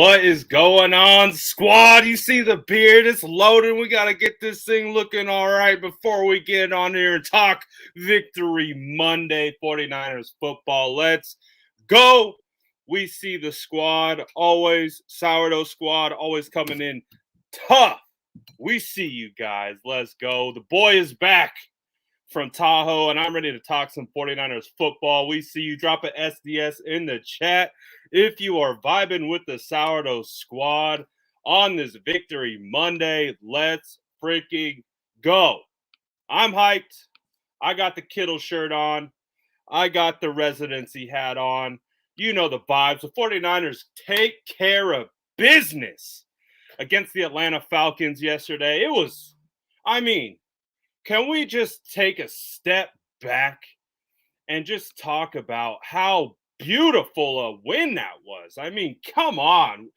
What is going on, squad? You see the beard? It's loading. We got to get this thing looking all right before we get on here and talk Victory Monday 49ers football. Let's go. We see the squad always, sourdough squad, always coming in tough. We see you guys. Let's go. The boy is back from Tahoe, and I'm ready to talk some 49ers football. We see you. Drop an SDS in the chat if you are vibing with the sourdough squad on this Victory Monday. Let's freaking go. I'm hyped. I got the Kittle shirt on. I got the residency hat on. You know the vibes. The 49ers take care of business against the Atlanta Falcons yesterday. Can we just take a step back and just talk about how beautiful a win that was? I mean, come on.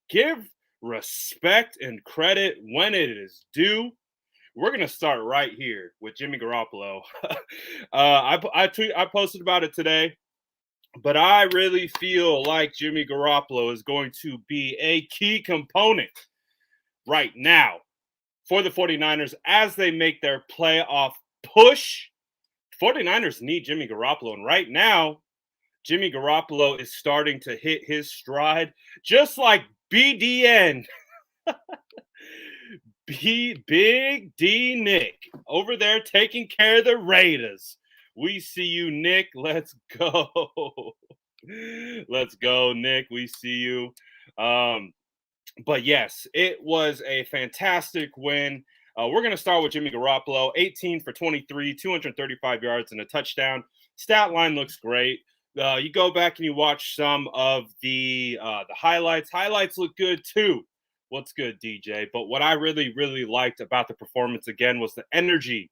Give respect and credit when it is due. We're going to start right here with Jimmy Garoppolo. I posted about it today, but I really feel like Jimmy Garoppolo is going to be a key component right now for the 49ers as they make their playoff push. 49ers need Jimmy Garoppolo, and right now, Jimmy Garoppolo is starting to hit his stride, just like BDN. Big D Nick over there taking care of the Raiders. We see you, Nick. Let's go. Let's go, Nick. We see you. But yes, it was a fantastic win. We're going to start with Jimmy Garoppolo, 18 for 23, 235 yards and a touchdown. Stat line looks great. You go back and you watch some of the highlights. Highlights look good too. What's good, DJ? But what I really, really liked about the performance again was the energy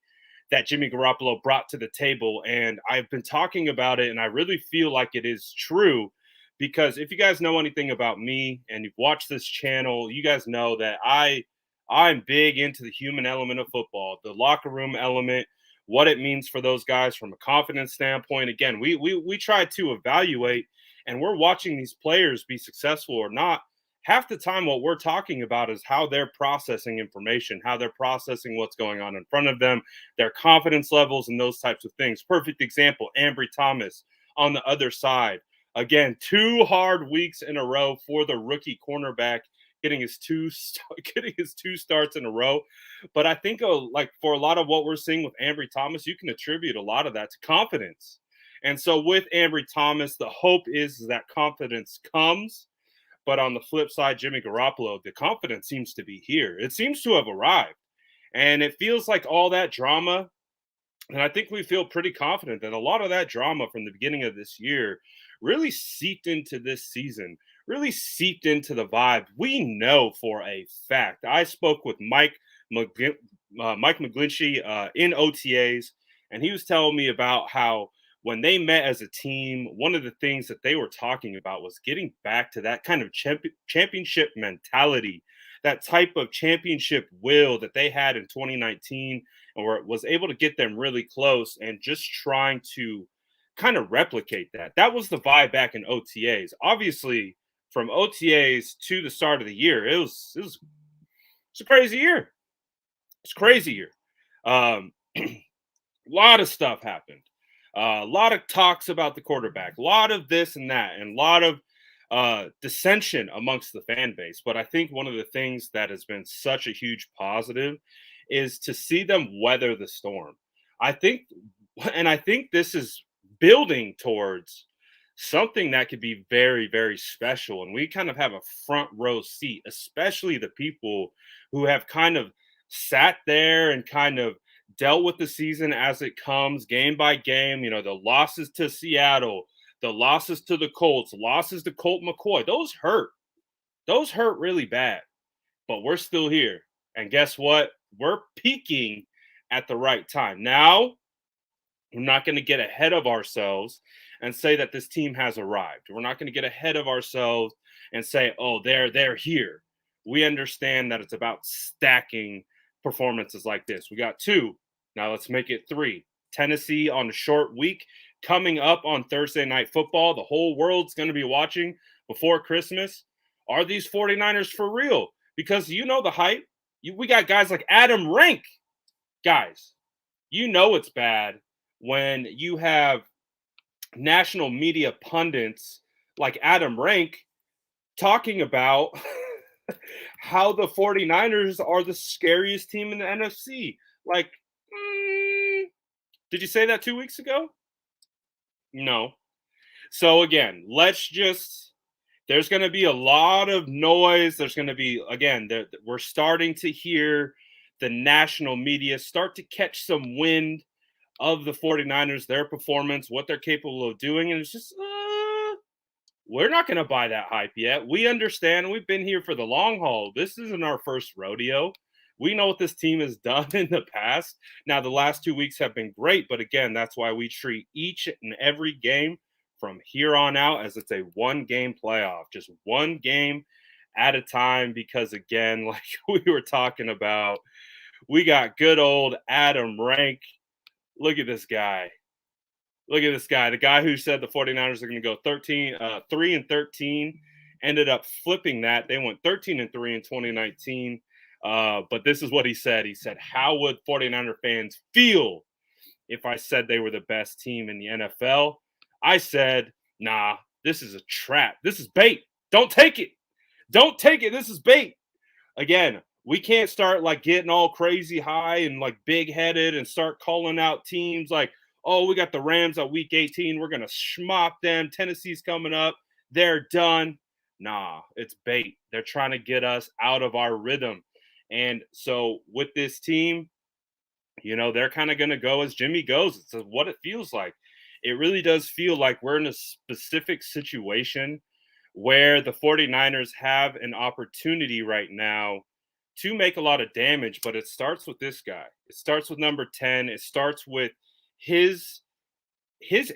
that Jimmy Garoppolo brought to the table. And I've been talking about it, and I really feel like it is true. Because if you guys know anything about me and you've watched this channel, you guys know that I'm big into the human element of football, the locker room element, what it means for those guys from a confidence standpoint. Again, we try to evaluate, and we're watching these players be successful or not. Half the time what we're talking about is how they're processing information, how they're processing what's going on in front of them, their confidence levels, and those types of things. Perfect example, Ambry Thomas on the other side. Again, 2 hard weeks in a row for the rookie cornerback, getting his two starts in a row. But I think like for a lot of what we're seeing with Ambry Thomas, you can attribute a lot of that to confidence. And so with Ambry Thomas, the hope is that confidence comes. But on the flip side, Jimmy Garoppolo, the confidence seems to be here. It seems to have arrived. And it feels like all that drama, and I think we feel pretty confident that a lot of that drama from the beginning of this year really seeped into this season, really seeped into the vibe. We know for a fact. I spoke with Mike McGlinchey in OTAs, and he was telling me about how when they met as a team, one of the things that they were talking about was getting back to that kind of championship mentality, that type of championship will that they had in 2019, and where it was able to get them really close and just trying to kind of replicate that. That was the vibe back in OTAs. Obviously, from OTAs to the start of the year, it's a crazy year. It's a crazy year. A lot of stuff happened. A lot of talks about the quarterback, a lot of this and that, and a lot of dissension amongst the fan base. But I think one of the things that has been such a huge positive is to see them weather the storm. I think this is building towards something that could be very, very special. And we kind of have a front row seat, especially the people who have kind of sat there and kind of dealt with the season as it comes, game by game. You know, the losses to Seattle, the losses to the Colts, losses to Colt McCoy. Those hurt. Those hurt really bad. But we're still here. And guess what? We're peaking at the right time. Now, we're not going to get ahead of ourselves and say that this team has arrived. We're not going to get ahead of ourselves and say, oh, they're here. We understand that it's about stacking performances like this. We got 2. Now let's make it 3. Tennessee on a short week coming up on Thursday Night Football. The whole world's going to be watching before Christmas. Are these 49ers for real? Because you know the hype. We got guys like Adam Rank. Guys, you know it's bad when you have national media pundits like Adam Rank talking about how the 49ers are the scariest team in the NFC. Like, did you say that 2 weeks ago? No. So again, there's going to be a lot of noise. There's going to be, again, we're starting to hear the national media start to catch some wind of the 49ers, their performance, what they're capable of doing. And it's just, we're not going to buy that hype yet. We understand. We've been here for the long haul. This isn't our first rodeo. We know what this team has done in the past. Now, the last 2 weeks have been great, but again, that's why we treat each and every game from here on out as it's a one-game playoff, just one game at a time, because again, like we were talking about, we got good old Adam Rank. Look at this guy. Look at this guy. The guy who said the 49ers are going to go 3-13, ended up flipping that. They went 13-3 in 2019. But this is what he said. He said, how would 49er fans feel if I said they were the best team in the NFL? I said, nah, this is a trap. This is bait. Don't take it. Don't take it. This is bait. Again, we can't start like getting all crazy high and like big headed and start calling out teams like, oh, we got the Rams at week 18. We're going to schmop them. Tennessee's coming up. They're done. Nah, it's bait. They're trying to get us out of our rhythm. And so with this team, you know, they're kind of going to go as Jimmy goes. It's what it feels like. It really does feel like we're in a specific situation where the 49ers have an opportunity right now to make a lot of damage, but it starts with this guy. It starts with number 10. It starts with his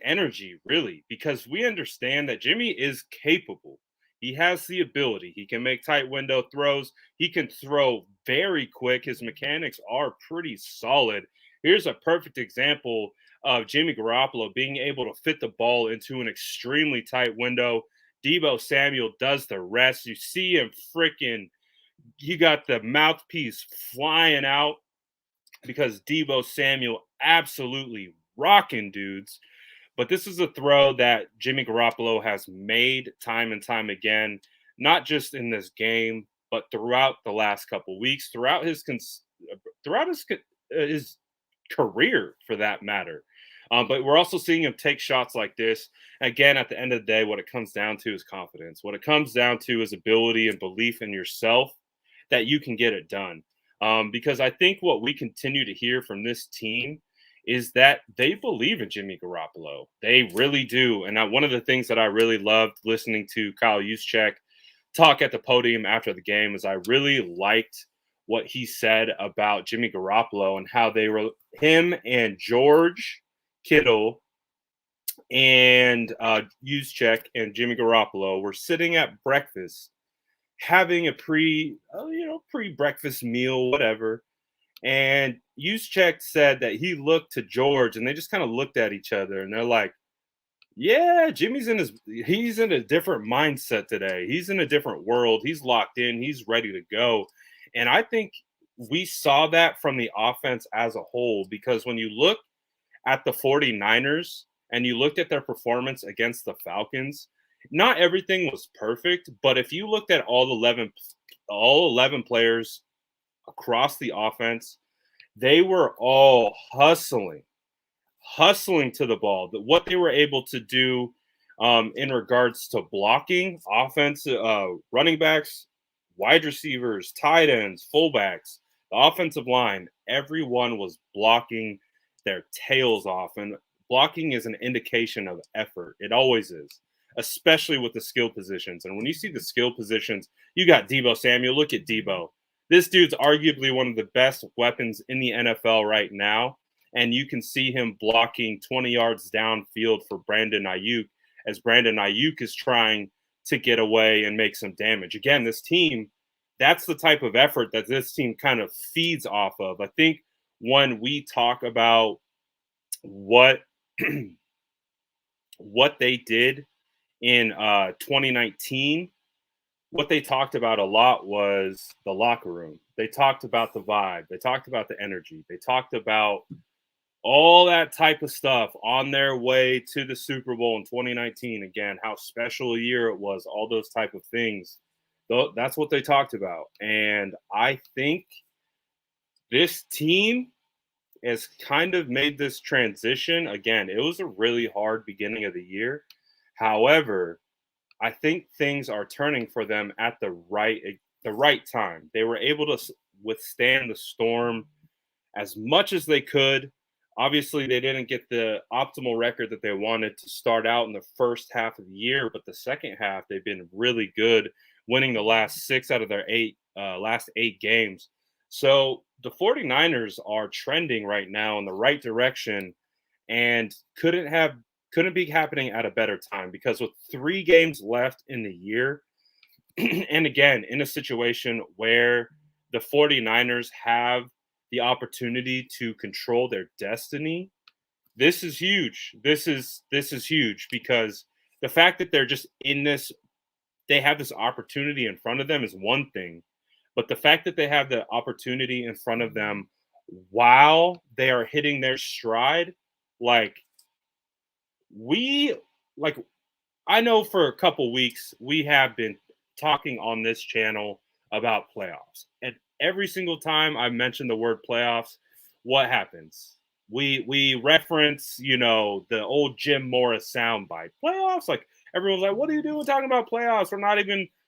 energy, really, because we understand that Jimmy is capable. He has the ability. He can make tight window throws. He can throw very quick. His mechanics are pretty solid. Here's a perfect example of Jimmy Garoppolo being able to fit the ball into an extremely tight window. Deebo Samuel does the rest. You see him you got the mouthpiece flying out because Deebo Samuel absolutely rocking dudes. But this is a throw that Jimmy Garoppolo has made time and time again, not just in this game, but throughout the last couple weeks, throughout his career, for that matter. But we're also seeing him take shots like this. Again, at the end of the day, what it comes down to is confidence. What it comes down to is ability and belief in yourself that you can get it done. Because I think what we continue to hear from this team is that they believe in Jimmy Garoppolo. They really do. And one of the things that I really loved listening to Kyle Juszczyk talk at the podium after the game is I really liked what he said about Jimmy Garoppolo and how they were him and George Kittle and Juszczyk and Jimmy Garoppolo were sitting at breakfast having a pre-breakfast meal, whatever. And Juszczyk said that he looked to George and they just kind of looked at each other and they're like, yeah, he's in a different mindset today. He's in a different world. He's locked in. He's ready to go. And I think we saw that from the offense as a whole, because when you look at the 49ers and you looked at their performance against the Falcons, not everything was perfect, but if you looked at all 11 players across the offense, they were all hustling to the ball. What they were able to do in regards to blocking, offense, running backs, wide receivers, tight ends, fullbacks, the offensive line, everyone was blocking their tails off. And blocking is an indication of effort. It always is, especially with the skill positions. And when you see the skill positions, you got Deebo Samuel. Look at Deebo. This dude's arguably one of the best weapons in the NFL right now. And you can see him blocking 20 yards downfield for Brandon Ayuk as Brandon Ayuk is trying to get away and make some damage. Again, this team, that's the type of effort that this team kind of feeds off of. I think when we talk about what they did in 2019, what they talked about a lot was the locker room. They talked about the vibe. They talked about the energy. They talked about all that type of stuff on their way to the Super Bowl in 2019. Again, how special a year it was, all those type of things. That's what they talked about. And I think this team has kind of made this transition. Again, it was a really hard beginning of the year. However, I think things are turning for them at the right time. They were able to withstand the storm as much as they could. Obviously, they didn't get the optimal record that they wanted to start out in the first half of the year, but the second half, they've been really good, winning the last 6 out of their last 8 games. So the 49ers are trending right now in the right direction and couldn't be happening at a better time, because with 3 games left in the year, and again, in a situation where the 49ers have the opportunity to control their destiny, this is huge. This is huge, because the fact that they're just in this, they have this opportunity in front of them is one thing, but the fact that they have the opportunity in front of them while they are hitting their stride, like I know for a couple weeks we have been talking on this channel about playoffs, and every single time I mention the word playoffs, what happens? We reference, the old Jim Morris soundbite. Playoffs, like everyone's like, "What are you doing talking about playoffs?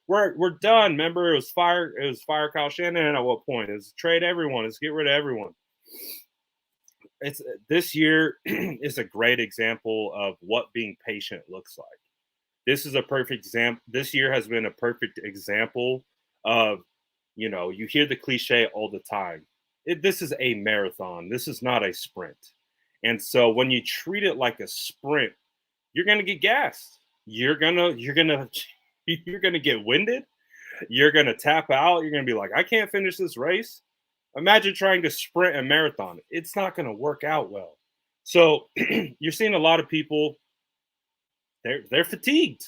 We're done." Remember, it was fire Kyle Shanahan at what point? It's trade everyone. It's get rid of everyone. This year is a great example of what being patient looks like. This is a perfect example. This year has been a perfect example of, you hear the cliche all the time. This is a marathon. This is not a sprint. And so when you treat it like a sprint, you're going to get gassed. You're going to get winded. You're going to tap out. You're going to be like, I can't finish this race. Imagine trying to sprint a marathon. It's not going to work out well. So you're seeing a lot of people, they're fatigued.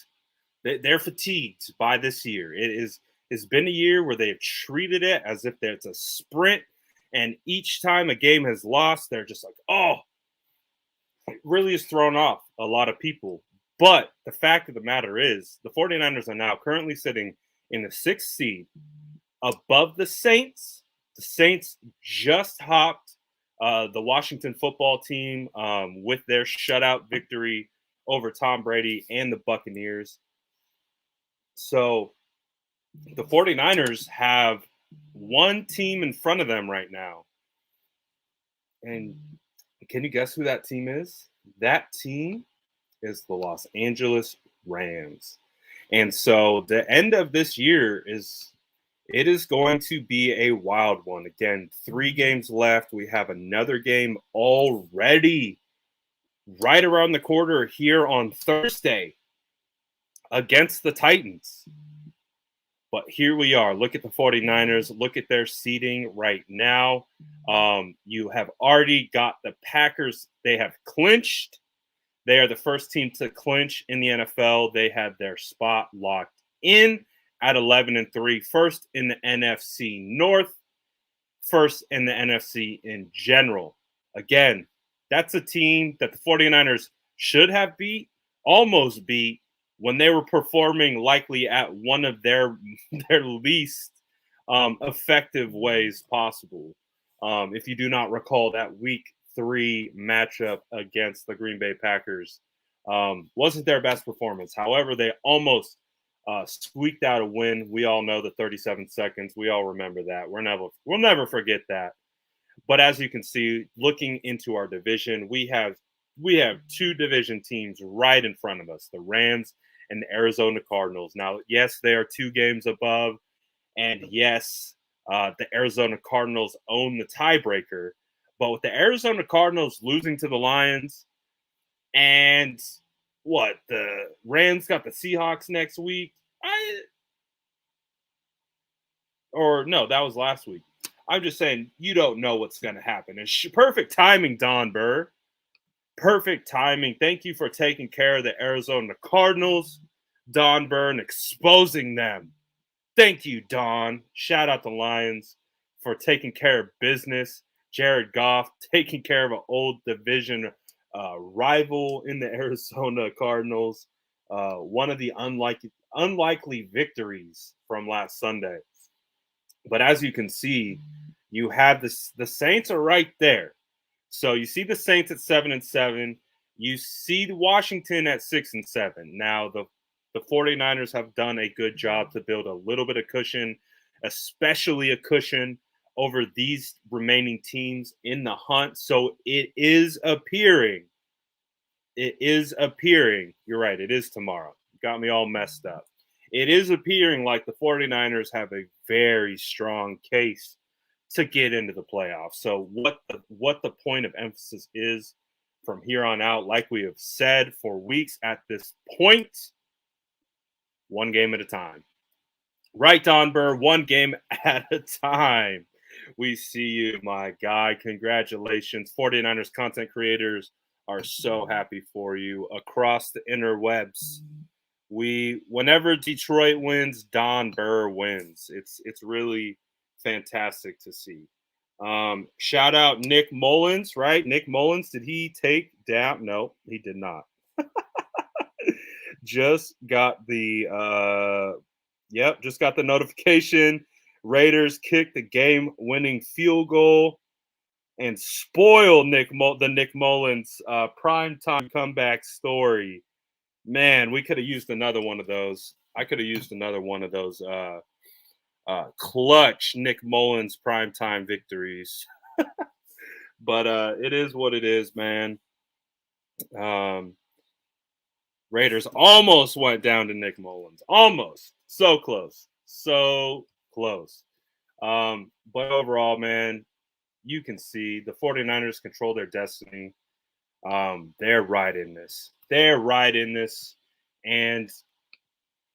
They're fatigued by this year. It's been a year where they've treated it as if it's a sprint, and each time a game has lost, they're just like, oh, it really has thrown off a lot of people. But the fact of the matter is, the 49ers are now currently sitting in the 6th seed above the Saints. The Saints just hopped the Washington football team with their shutout victory over Tom Brady and the Buccaneers. So the 49ers have one team in front of them right now. And can you guess who that team is? That team is the Los Angeles Rams. And so the end of this year is going to be a wild one. Again, 3 games left. We have another game already right around the corner here on Thursday against the Titans. But here we are. Look at the 49ers. Look at their seeding right now. You have already got the Packers. They have clinched. They are the first team to clinch in the NFL. They have their spot locked in at 11-3, first in the NFC North, first in the NFC in general. Again, that's a team that the 49ers should have almost beat, when they were performing likely at one of their least effective ways possible. If you do not recall, that Week 3 matchup against the Green Bay Packers wasn't their best performance. However, they almost squeaked out a win. We all know the 37 seconds. We all remember that. We'll never forget that. But as you can see, looking into our division, we have 2 division teams right in front of us, the Rams and the Arizona Cardinals. Now, yes, they are 2 games above, and yes, the Arizona Cardinals own the tiebreaker. But with the Arizona Cardinals losing to the Lions, and the Rams got the Seahawks next week, no, that was last week. I'm just saying, you don't know what's going to happen. It's perfect timing, Don Burr. Perfect timing. Thank you for taking care of the Arizona Cardinals, Don Burr, and exposing them Thank you, Don. Shout out the Lions for taking care of business. Jared Goff taking care of an old division rival in the Arizona Cardinals. One of the unlikely victories from last Sunday. But as you can see, you have this. The Saints are right there. So you see the Saints at 7-7. You see the Washington at 6-7. Now the 49ers have done a good job to build a little bit of cushion, especially a cushion over these remaining teams in the hunt. So it is appearing. It is appearing. You're right. It is tomorrow. Got me all messed up. It is appearing like the 49ers have a very strong case to get into the playoffs. So what the point of emphasis is from here on out, like we have said for weeks at this point, one game at a time. Right, Don Burr, one game at a time. We see you, my guy. Congratulations. 49ers content creators are so happy for you across the interwebs. Whenever Detroit wins, Don Burr wins. It's really fantastic to see. Shout out Nick Mullins, right? Nick Mullins, did he take down? No, he did not. Just got the notification. Raiders kicked the game-winning field goal and spoiled the Nick Mullins primetime comeback story. Man, we could have used another one of those. I could have used another one of those clutch Nick Mullins primetime victories. But it is what it is, man. Raiders almost went down to Nick Mullins. Almost. So close. So close. But overall, man, you can see the 49ers control their destiny. They're right in this. And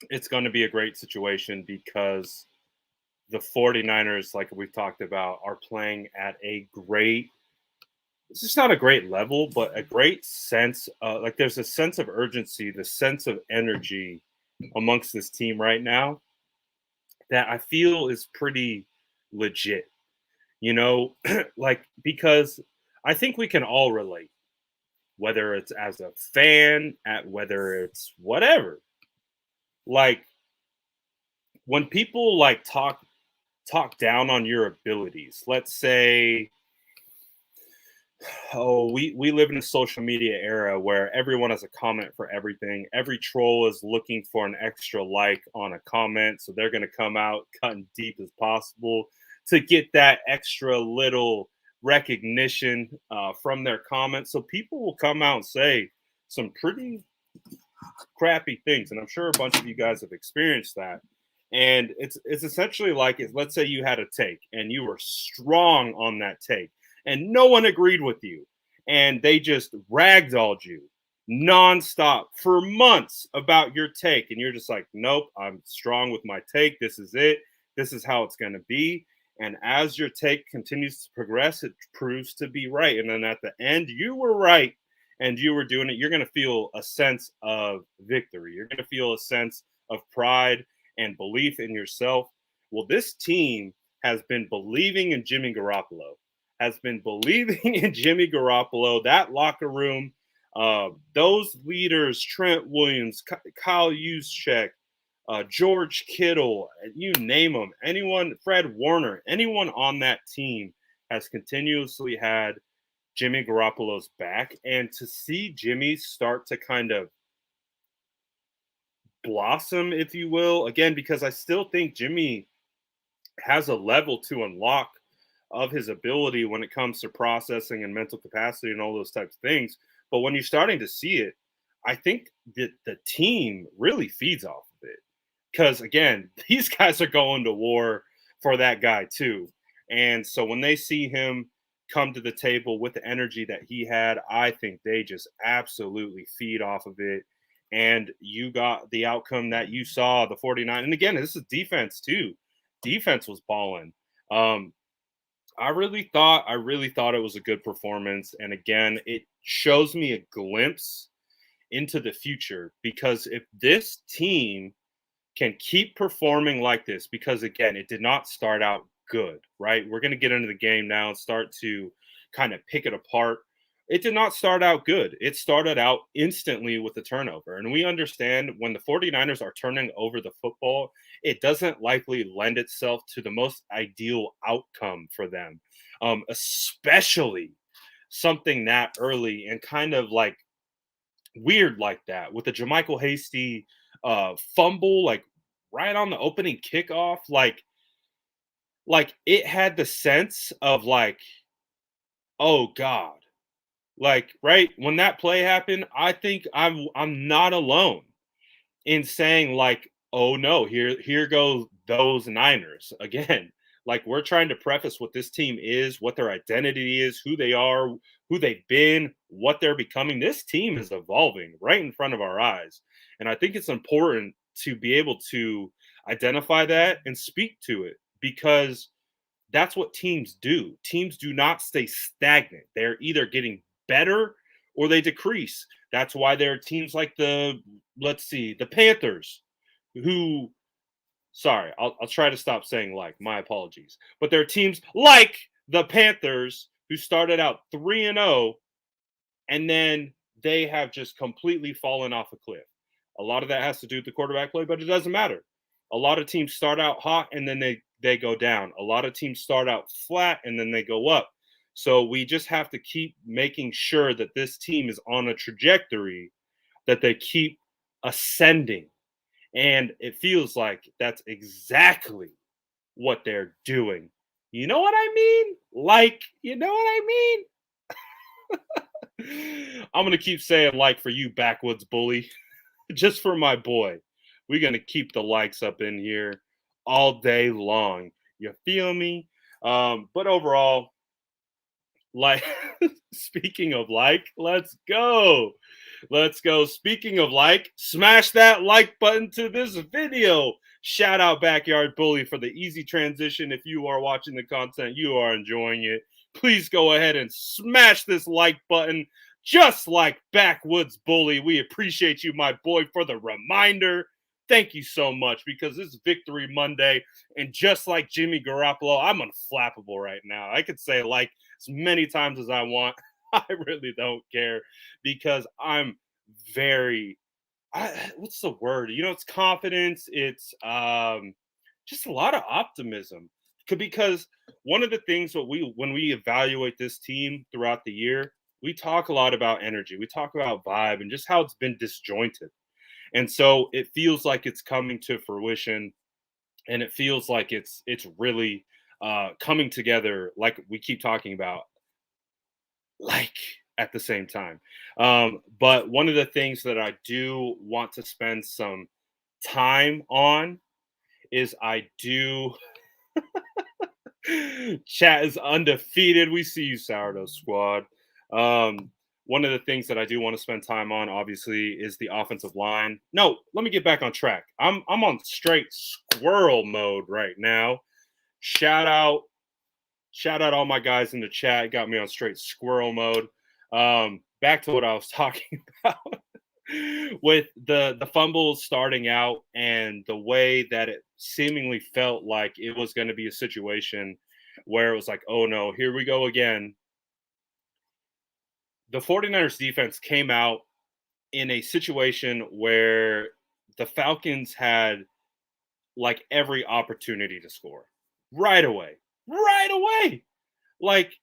it's going to be a great situation because the 49ers, like we've talked about, are playing at a great, it's just not a great level, but a great sense. Like there's a sense of urgency, the sense of energy amongst this team right now that I feel is pretty legit, like because I think we can all relate, whether it's as a fan, whether it's whatever. Like when people like talk down on your abilities, let's say, we live in a social media era where everyone has a comment for everything. Every troll is looking for an extra like on a comment, so they're going to come out cutting deep as possible to get that extra little recognition from their comments. So people will come out and say some pretty crappy things, and I'm sure a bunch of you guys have experienced that. And it's essentially like, let's say you had a take and you were strong on that take and no one agreed with you and they just ragdolled you nonstop for months about your take, and you're just like, nope, I'm strong with my take. This is it. This is how it's going to be. And as your take continues to progress, it proves to be right. And then at the end, you were right and you were doing it. You're going to feel a sense of victory. You're going to feel a sense of pride and belief in yourself. Well, this team has been believing in Jimmy Garoppolo, that locker room, those leaders, Trent Williams, Kyle Juszczyk, George Kittle, you name them, anyone, Fred Warner, anyone on that team has continuously had Jimmy Garoppolo's back. And to see Jimmy start to kind of blossom, if you will, again, because I still think Jimmy has a level to unlock of his ability when it comes to processing and mental capacity and all those types of things. But when you're starting to see it, I think that the team really feeds off of it. Because again, these guys are going to war for that guy too. And so when they see him come to the table with the energy that he had, I think they just absolutely feed off of it. And you got the outcome that you saw, the 49. And again, this is defense too. Defense was balling. I really thought it was a good performance. And again, it shows me a glimpse into the future, because if this team can keep performing like this, because again, it did not start out good, right? We're going to get into the game now and start to kind of pick it apart. It did not start out good. It started out instantly with the turnover. And we understand when the 49ers are turning over the football, it doesn't likely lend itself to the most ideal outcome for them, especially something that early and kind of like weird like that with the Jermichael Hasty fumble, like right on the opening kickoff. Like it had the sense of like, oh God. Like, right when that play happened, I think I'm not alone in saying like, oh no, here goes those Niners again. Like we're trying to preface what this team is, what their identity is, who they are, who they've been, what they're becoming. This team is evolving right in front of our eyes. And I think it's important to be able to identify that and speak to it, because that's what teams do. Teams do not stay stagnant. They're either getting better or they decrease. That's why there are teams like the Panthers, who, sorry, I'll try to stop saying like, my apologies. But there are teams like the Panthers who started out 3-0 and then they have just completely fallen off a cliff. A lot of that has to do with the quarterback play, but it doesn't matter. A lot of teams start out hot and then they go down. A lot of teams start out flat and then they go up. So we just have to keep making sure that this team is on a trajectory, that they keep ascending. And it feels like that's exactly what they're doing. You know what I mean? Like, you know what I mean? I'm going to keep saying like for you, backwoods bully, just for my boy. We're going to keep the likes up in here all day long. You feel me? But overall, like, speaking of like, let's go. Let's go. Speaking of like, smash that like button to this video. Shout out Backyard Bully for the easy transition. If you are watching the content, you are enjoying it, please go ahead and smash this like button, just like Backwoods Bully. We appreciate you, my boy, for the reminder. Thank you so much, because this is Victory Monday, and just like Jimmy Garoppolo, I'm unflappable right now. I could say like as many times as I want. I really don't care, because I'm very, what's the word? You know, it's confidence. It's just a lot of optimism. Because one of the things that when we evaluate this team throughout the year, we talk a lot about energy. We talk about vibe and just how it's been disjointed. And so it feels like it's coming to fruition, and it feels like it's really coming together, like we keep talking about, like at the same time. But one of the things that I do want to spend some time on is I do. Chat is undefeated. We see you, Sourdough Squad. One of the things that I do want to spend time on, obviously, is the offensive line. No, let me get back on track. I'm on straight squirrel mode right now. Shout out all my guys in the chat. Got me on straight squirrel mode. Back to what I was talking about with the fumbles starting out and the way that it seemingly felt like it was going to be a situation where it was like, oh no, here we go again. The 49ers defense came out in a situation where the Falcons had like every opportunity to score right away. Like,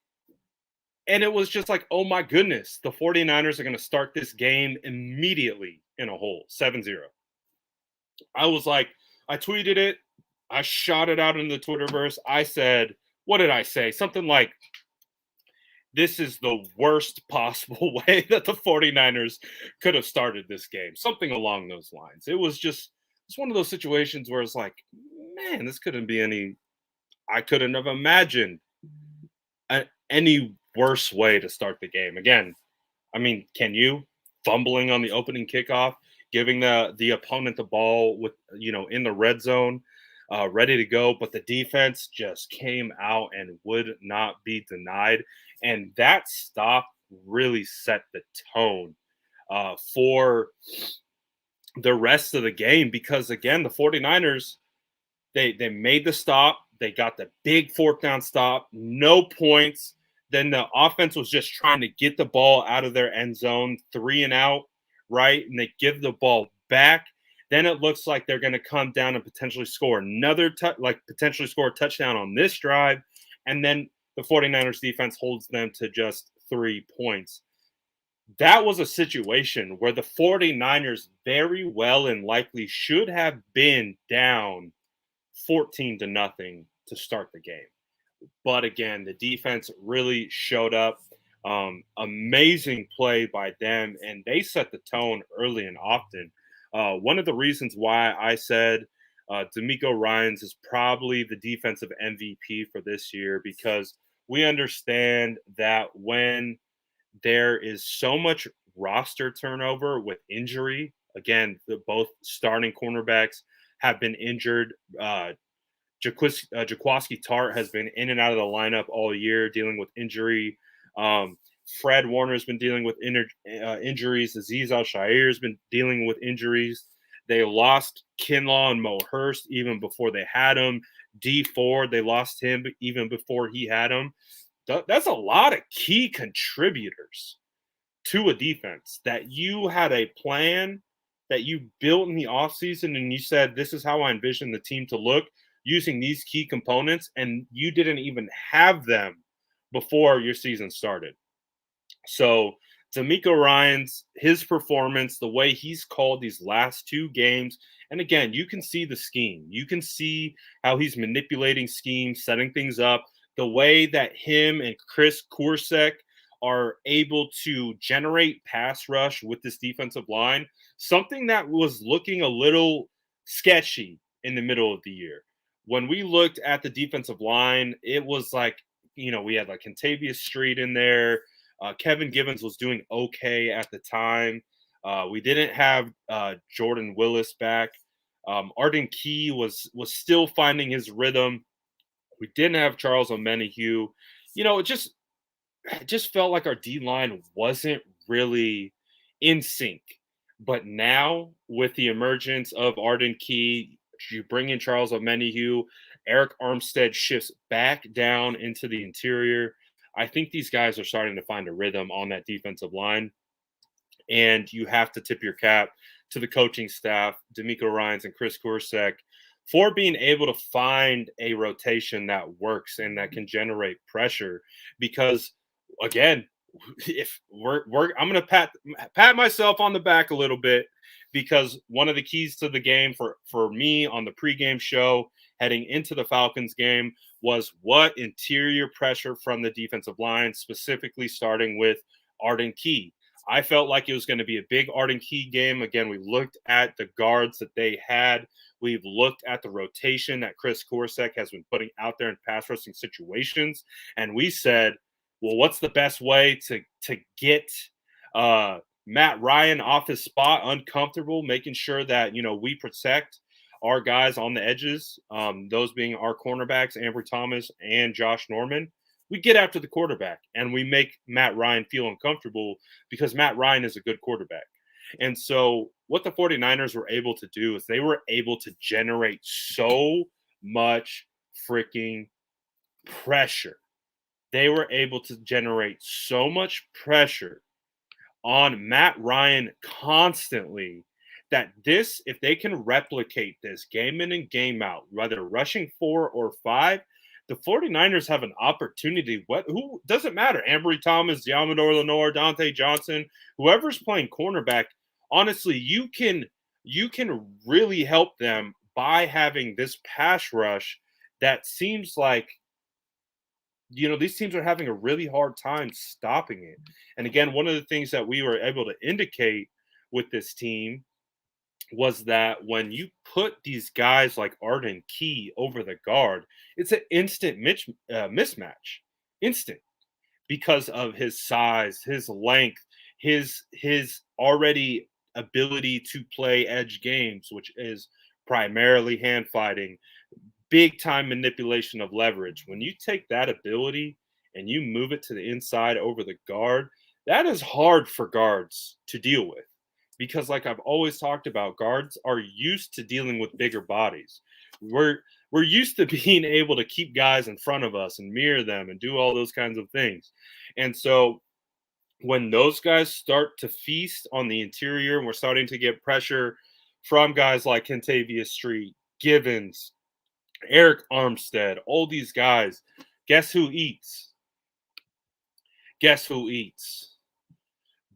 and it was just like, oh my goodness, the 49ers are going to start this game immediately in a hole, 7-0. I was like, I tweeted it. I shot it out in the Twitterverse. I said, what did I say? Something like, this is the worst possible way that the 49ers could have started this game. Something along those lines. It's one of those situations where it's like, man, this couldn't be I couldn't have imagined any worse way to start the game. Again, I mean, can you? Fumbling on the opening kickoff, giving the opponent the ball with, in the red zone, ready to go, but the defense just came out and would not be denied. And that stop really set the tone for the rest of the game because, again, the 49ers, they made the stop. They got the big fourth down stop, no points. Then the offense was just trying to get the ball out of their end zone, 3 and out, right? And they give the ball back. Then it looks like they're going to come down and potentially score potentially score a touchdown on this drive. And then the 49ers defense holds them to just 3 points. That was a situation where the 49ers very well and likely should have been down 14-0 to start the game. But again, the defense really showed up. Amazing play by them, and they set the tone early and often. One of the reasons why I said D'Amico Ryans is probably the defensive MVP for this year, because we understand that when there is so much roster turnover with injury, again, both starting cornerbacks have been injured. Jaquiski Tart has been in and out of the lineup all year, dealing with injury. Fred Warner has been dealing with injuries. Azeez Al-Shaair has been dealing with injuries. They lost Kinlaw and Mo Hurst even before they had him. D Ford, they lost him even before he had him. That's a lot of key contributors to a defense that you had a plan that you built in the offseason, and you said, this is how I envision the team to look using these key components, and you didn't even have them before your season started. So D'Amico Ryans, his performance, the way he's called these last 2 games, and again, you can see the scheme. You can see how he's manipulating schemes, setting things up, the way that him and Chris Kursek are able to generate pass rush with this defensive line, something that was looking a little sketchy in the middle of the year. When we looked at the defensive line, it was like, we had like Contavious Street in there. Kevin Givens was doing okay at the time. We didn't have Jordan Willis back. Arden Key was still finding his rhythm. We didn't have Charles Omenihu. It just felt like our D-line wasn't really in sync. But now, with the emergence of Arden Key, you bring in Charles Omenihu, Eric Armstead shifts back down into the interior. I think these guys are starting to find a rhythm on that defensive line. And you have to tip your cap to the coaching staff, D'Amico Ryans and Chris Kursek, for being able to find a rotation that works and that can generate pressure. Because, again, if I'm going to pat myself on the back a little bit, because one of the keys to the game for me on the pregame show heading into the Falcons game was what interior pressure from the defensive line, specifically starting with Arden Key. I felt like it was going to be a big Arden Key game. Again, we looked at the guards that they had. We've looked at the rotation that Chris Kursek has been putting out there in pass rushing situations. And we said, well, what's the best way to get Matt Ryan off his spot, uncomfortable, making sure that, we protect our guys on the edges, those being our cornerbacks, Ambry Thomas and Josh Norman. We get after the quarterback and we make Matt Ryan feel uncomfortable because Matt Ryan is a good quarterback. And so what the 49ers were able to do is they were able to generate so much freaking pressure. They were able to generate so much pressure on Matt Ryan constantly that if they can replicate this game in and game out, whether rushing 4 or 5, the 49ers have an opportunity. Who doesn't matter? Ambry Thomas, Diamador Lenore, Dante Johnson, whoever's playing cornerback, honestly, you can really help them by having this pass rush that seems like, these teams are having a really hard time stopping it. And again, one of the things that we were able to indicate with this team was that when you put these guys like Arden Key over the guard, it's an instant mismatch. Instant. Because of his size, his length, his already ability to play edge games, which is primarily hand fighting, big time manipulation of leverage. When you take that ability and you move it to the inside over the guard, that is hard for guards to deal with, because, like I've always talked about, guards are used to dealing with bigger bodies. We're used to being able to keep guys in front of us and mirror them and do all those kinds of things. And so when those guys start to feast on the interior and we're starting to get pressure from guys like Kentavious Street, Givens, Eric Armstead, all these guys, guess who eats? Guess who eats?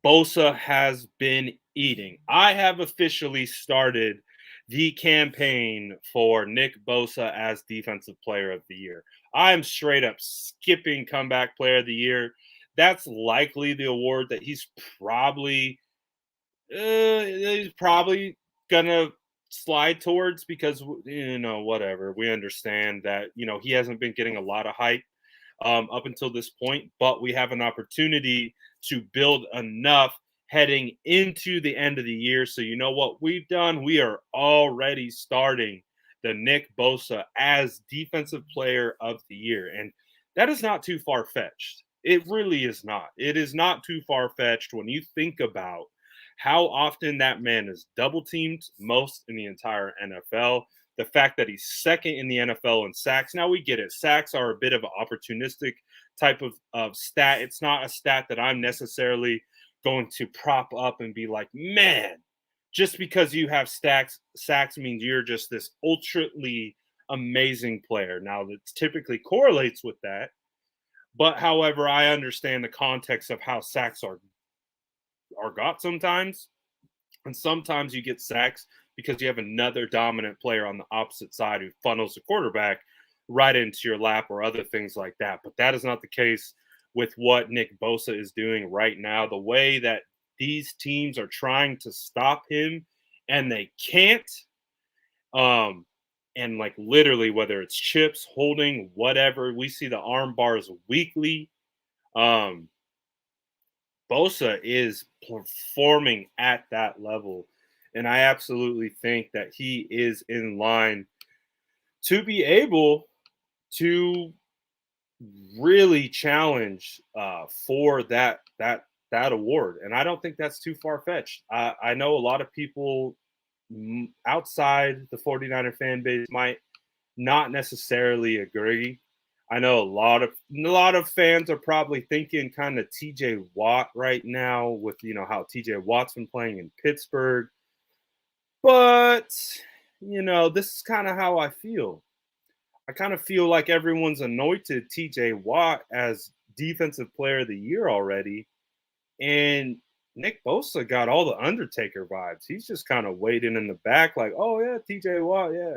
Bosa has been eating. I have officially started the campaign for Nick Bosa as Defensive Player of the Year. I'm straight up skipping Comeback Player of the Year. That's likely the award that he's probably gonna slide towards because, whatever. We understand that, he hasn't been getting a lot of hype up until this point, but we have an opportunity to build enough heading into the end of the year. So you know what we've done? We are already starting the Nick Bosa as Defensive Player of the Year. And that is not too far-fetched. It really is not. It is not too far-fetched when you think about how often that man is double-teamed, most in the entire NFL. The fact that he's second in the NFL in sacks. Now we get it. Sacks are a bit of an opportunistic type of stat. It's not a stat that I'm necessarily going to prop up and be like, man, just because you have sacks means you're just this ultraly amazing player. Now that typically correlates with that. But however, I understand the context of how sacks are got sometimes. And sometimes you get sacks because you have another dominant player on the opposite side who funnels the quarterback right into your lap or other things like that. But that is not the case with what Nick Bosa is doing right now. The way that these teams are trying to stop him and they can't, and like literally whether it's chips, holding, whatever, we see the arm bars weekly. Bosa is performing at that level. And I absolutely think that he is in line to be able to really challenge for that award. And I don't think that's too far-fetched. I know a lot of people outside the 49er fan base might not necessarily agree. I know a lot of fans are probably thinking kind of TJ Watt right now with how TJ Watt's been playing in Pittsburgh. But this is kind of how I feel. I kind of feel like everyone's anointed TJ Watt as Defensive Player of the Year already. And Nick Bosa got all the Undertaker vibes. He's just kind of waiting in the back like, oh, yeah, TJ Watt, yeah.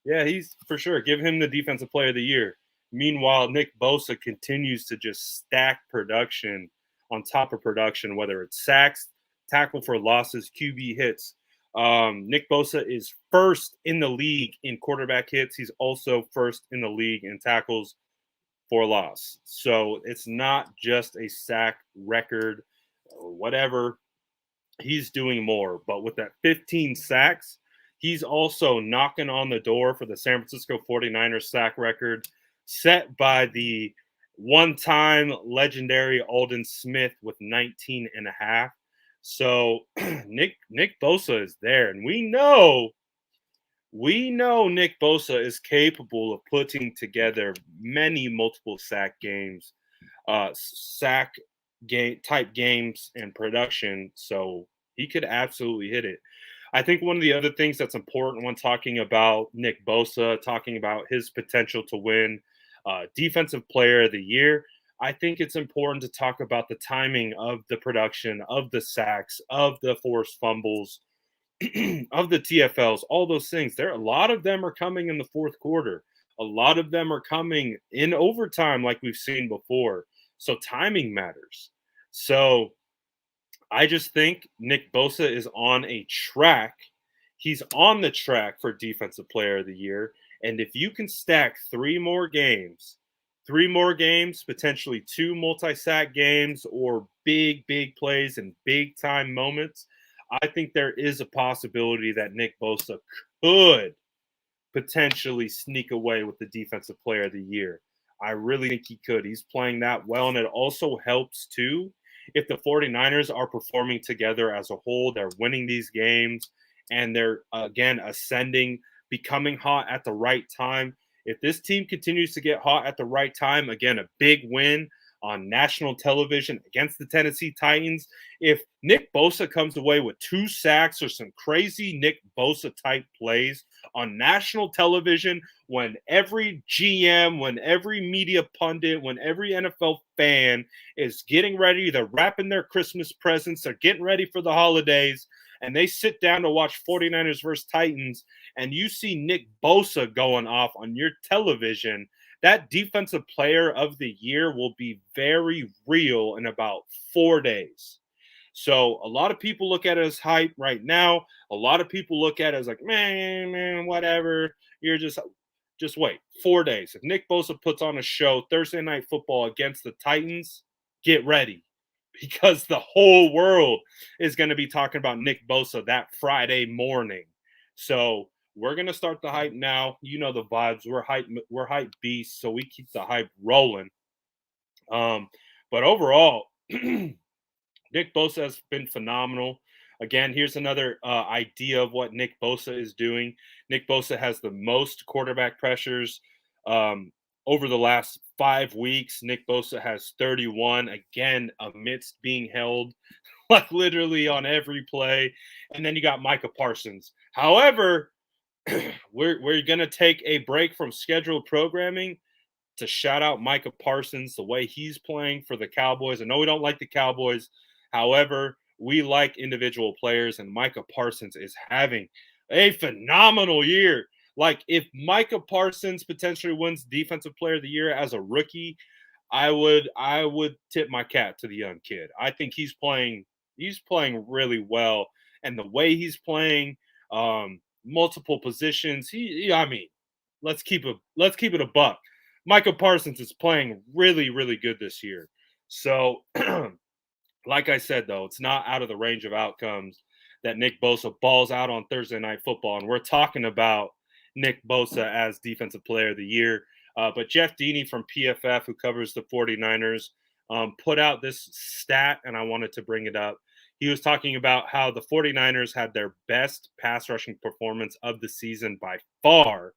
Yeah, he's for sure. Give him the Defensive Player of the Year. Meanwhile, Nick Bosa continues to just stack production on top of production, whether it's sacks, tackle for losses, QB hits. Nick Bosa is first in the league in quarterback hits. He's also first in the league in tackles for loss. So it's not just a sack record or whatever. He's doing more. But with that 15 sacks, he's also knocking on the door for the San Francisco 49ers sack record set by the one-time legendary Aldon Smith with 19 and a half. So Nick Bosa is there, and we know Nick Bosa is capable of putting together many multiple sack games, sack game type games and production. So he could absolutely hit it. I think one of the other things that's important when talking about Nick Bosa, talking about his potential to win Defensive Player of the Year, I think it's important to talk about the timing of the production, of the sacks, of the forced fumbles, of the TFLs, all those things. A lot of them are coming in the fourth quarter. A lot of them are coming in overtime like we've seen before. So timing matters. So I just think Nick Bosa is on a track. He's on the track for Defensive Player of the Year. And if you can stack three more games, potentially 2 multi-sack games or big plays and big time moments, I think there is a possibility that Nick Bosa could potentially sneak away with the Defensive Player of the Year. I really think he could. He's playing that well, and it also helps too if the 49ers are performing together as a whole, they're winning these games and they're, again, ascending, becoming hot at the right time. If this team continues to get hot at the right time, again, a big win on national television against the Tennessee Titans. If Nick Bosa comes away with 2 sacks or some crazy Nick Bosa type plays on national television, when every GM, when every media pundit, when every NFL fan is getting ready, they're wrapping their Christmas presents, they're getting ready for the holidays, and they sit down to watch 49ers versus Titans, and you see Nick Bosa going off on your television, that defensive player of the year will be very real in about 4 days. So a lot of people look at it as hype right now. A lot of people look at it as like, man, whatever. You're just wait 4 days. If Nick Bosa puts on a show Thursday Night Football against the Titans, get ready because the whole world is going to be talking about Nick Bosa that Friday morning. So we're going to start the hype now. You know the vibes. We're hype beasts, so we keep the hype rolling. But overall, Nick Bosa has been phenomenal. Again, here's another idea of what Nick Bosa is doing. Nick Bosa has the most quarterback pressures over the last 5 weeks. Nick Bosa has 31, again, amidst being held like literally on every play. And then you got Micah Parsons. However, we're going to take a break from scheduled programming to shout out Micah Parsons, the way he's playing for the Cowboys. I know we don't like the Cowboys. However, we like individual players, and Micah Parsons is having a phenomenal year. Like, if Micah Parsons potentially wins Defensive Player of the Year as a rookie, I would tip my cap to the young kid. I think he's playing really well, and the way he's playing, multiple positions. I mean, let's keep it a buck. Micah Parsons is playing really, really good this year. So, like I said, though, it's not out of the range of outcomes that Nick Bosa balls out on Thursday Night Football, and we're talking about Nick Bosa as Defensive Player of the Year. But Jeff Deeney from PFF, who covers the 49ers, put out this stat, and I wanted to bring it up. He was talking about how the 49ers had their best pass rushing performance of the season by far.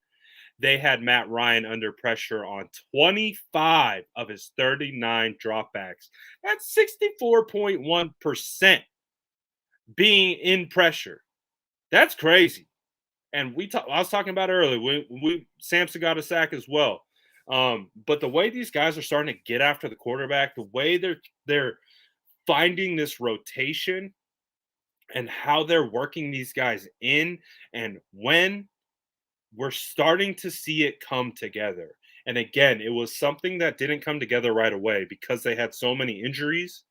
They had Matt Ryan under pressure on 25 of his 39 dropbacks. That's 64.1% being in pressure. That's crazy. And I was talking about earlier, Samson got a sack as well. But the way these guys are starting to get after the quarterback, the way they're finding this rotation and how they're working these guys in and when, we're starting to see it come together. And again, it was something that didn't come together right away because they had so many injuries.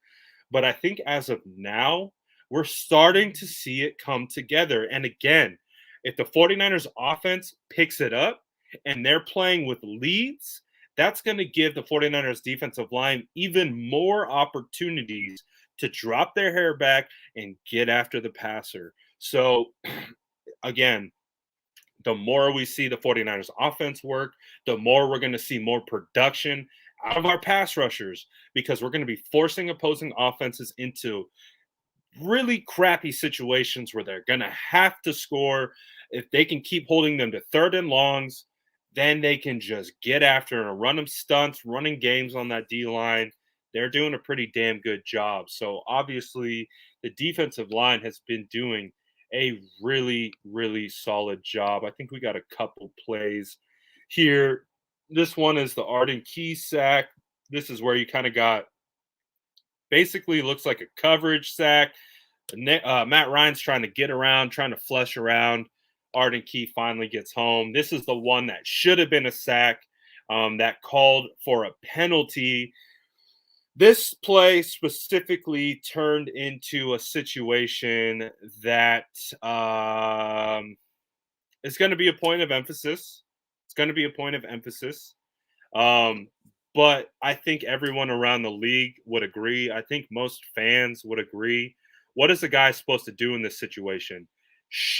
But I think as of now, we're starting to see it come together. And again, if the 49ers offense picks it up and they're playing with leads, that's going to give the 49ers defensive line even more opportunities to drop their hair back and get after the passer. So, again, the more we see the 49ers offense work, the more we're going to see more production out of our pass rushers because we're going to be forcing opposing offenses into really crappy situations where they're going to have to score. If they can keep holding them to 3rd and longs, then they can just get after and run them stunts, running games on that D-line. They're doing a pretty damn good job. So obviously the defensive line has been doing a really, really solid job. I think we got a couple plays here. This one is the Arden Key sack. This is where you kind of got basically looks like a coverage sack. Matt Ryan's trying to get around, trying to flush around. Arden Key finally gets home. This is the one that should have been a sack that called for a penalty. This play specifically turned into a situation that is going to be a point of emphasis. It's going to be a point of emphasis. But I think everyone around the league would agree. I think most fans would agree. What is the guy supposed to do in this situation?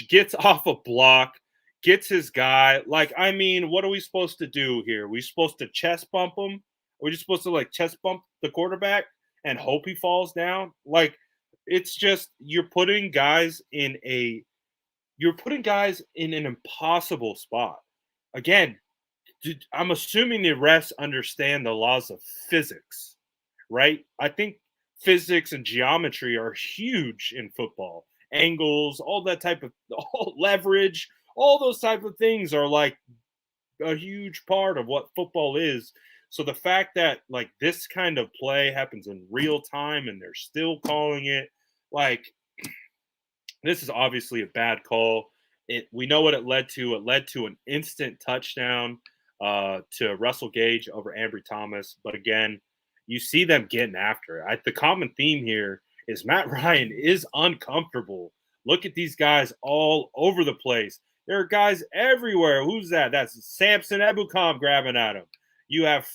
Gets off a block, gets his guy. Like, I mean, what are we supposed to do here? Are we supposed to chest bump him? Are we just supposed to, like, chest bump the quarterback and hope he falls down. Like, it's just you're putting guys in an impossible spot. Again, I'm assuming the refs understand the laws of physics, right? I think physics and geometry are huge in football. Angles, all that type of all leverage, all those type of things are like a huge part of what football is. So the fact that like this kind of play happens in real time and they're still calling it, like, this is obviously a bad call. We know what it led to. It led to an instant touchdown to Russell Gage over Ambry Thomas. But again, you see them getting after it. The common theme here is Matt Ryan is uncomfortable. Look at these guys all over the place. There are guys everywhere. Who's that? That's Samson Ebukam grabbing at him. You have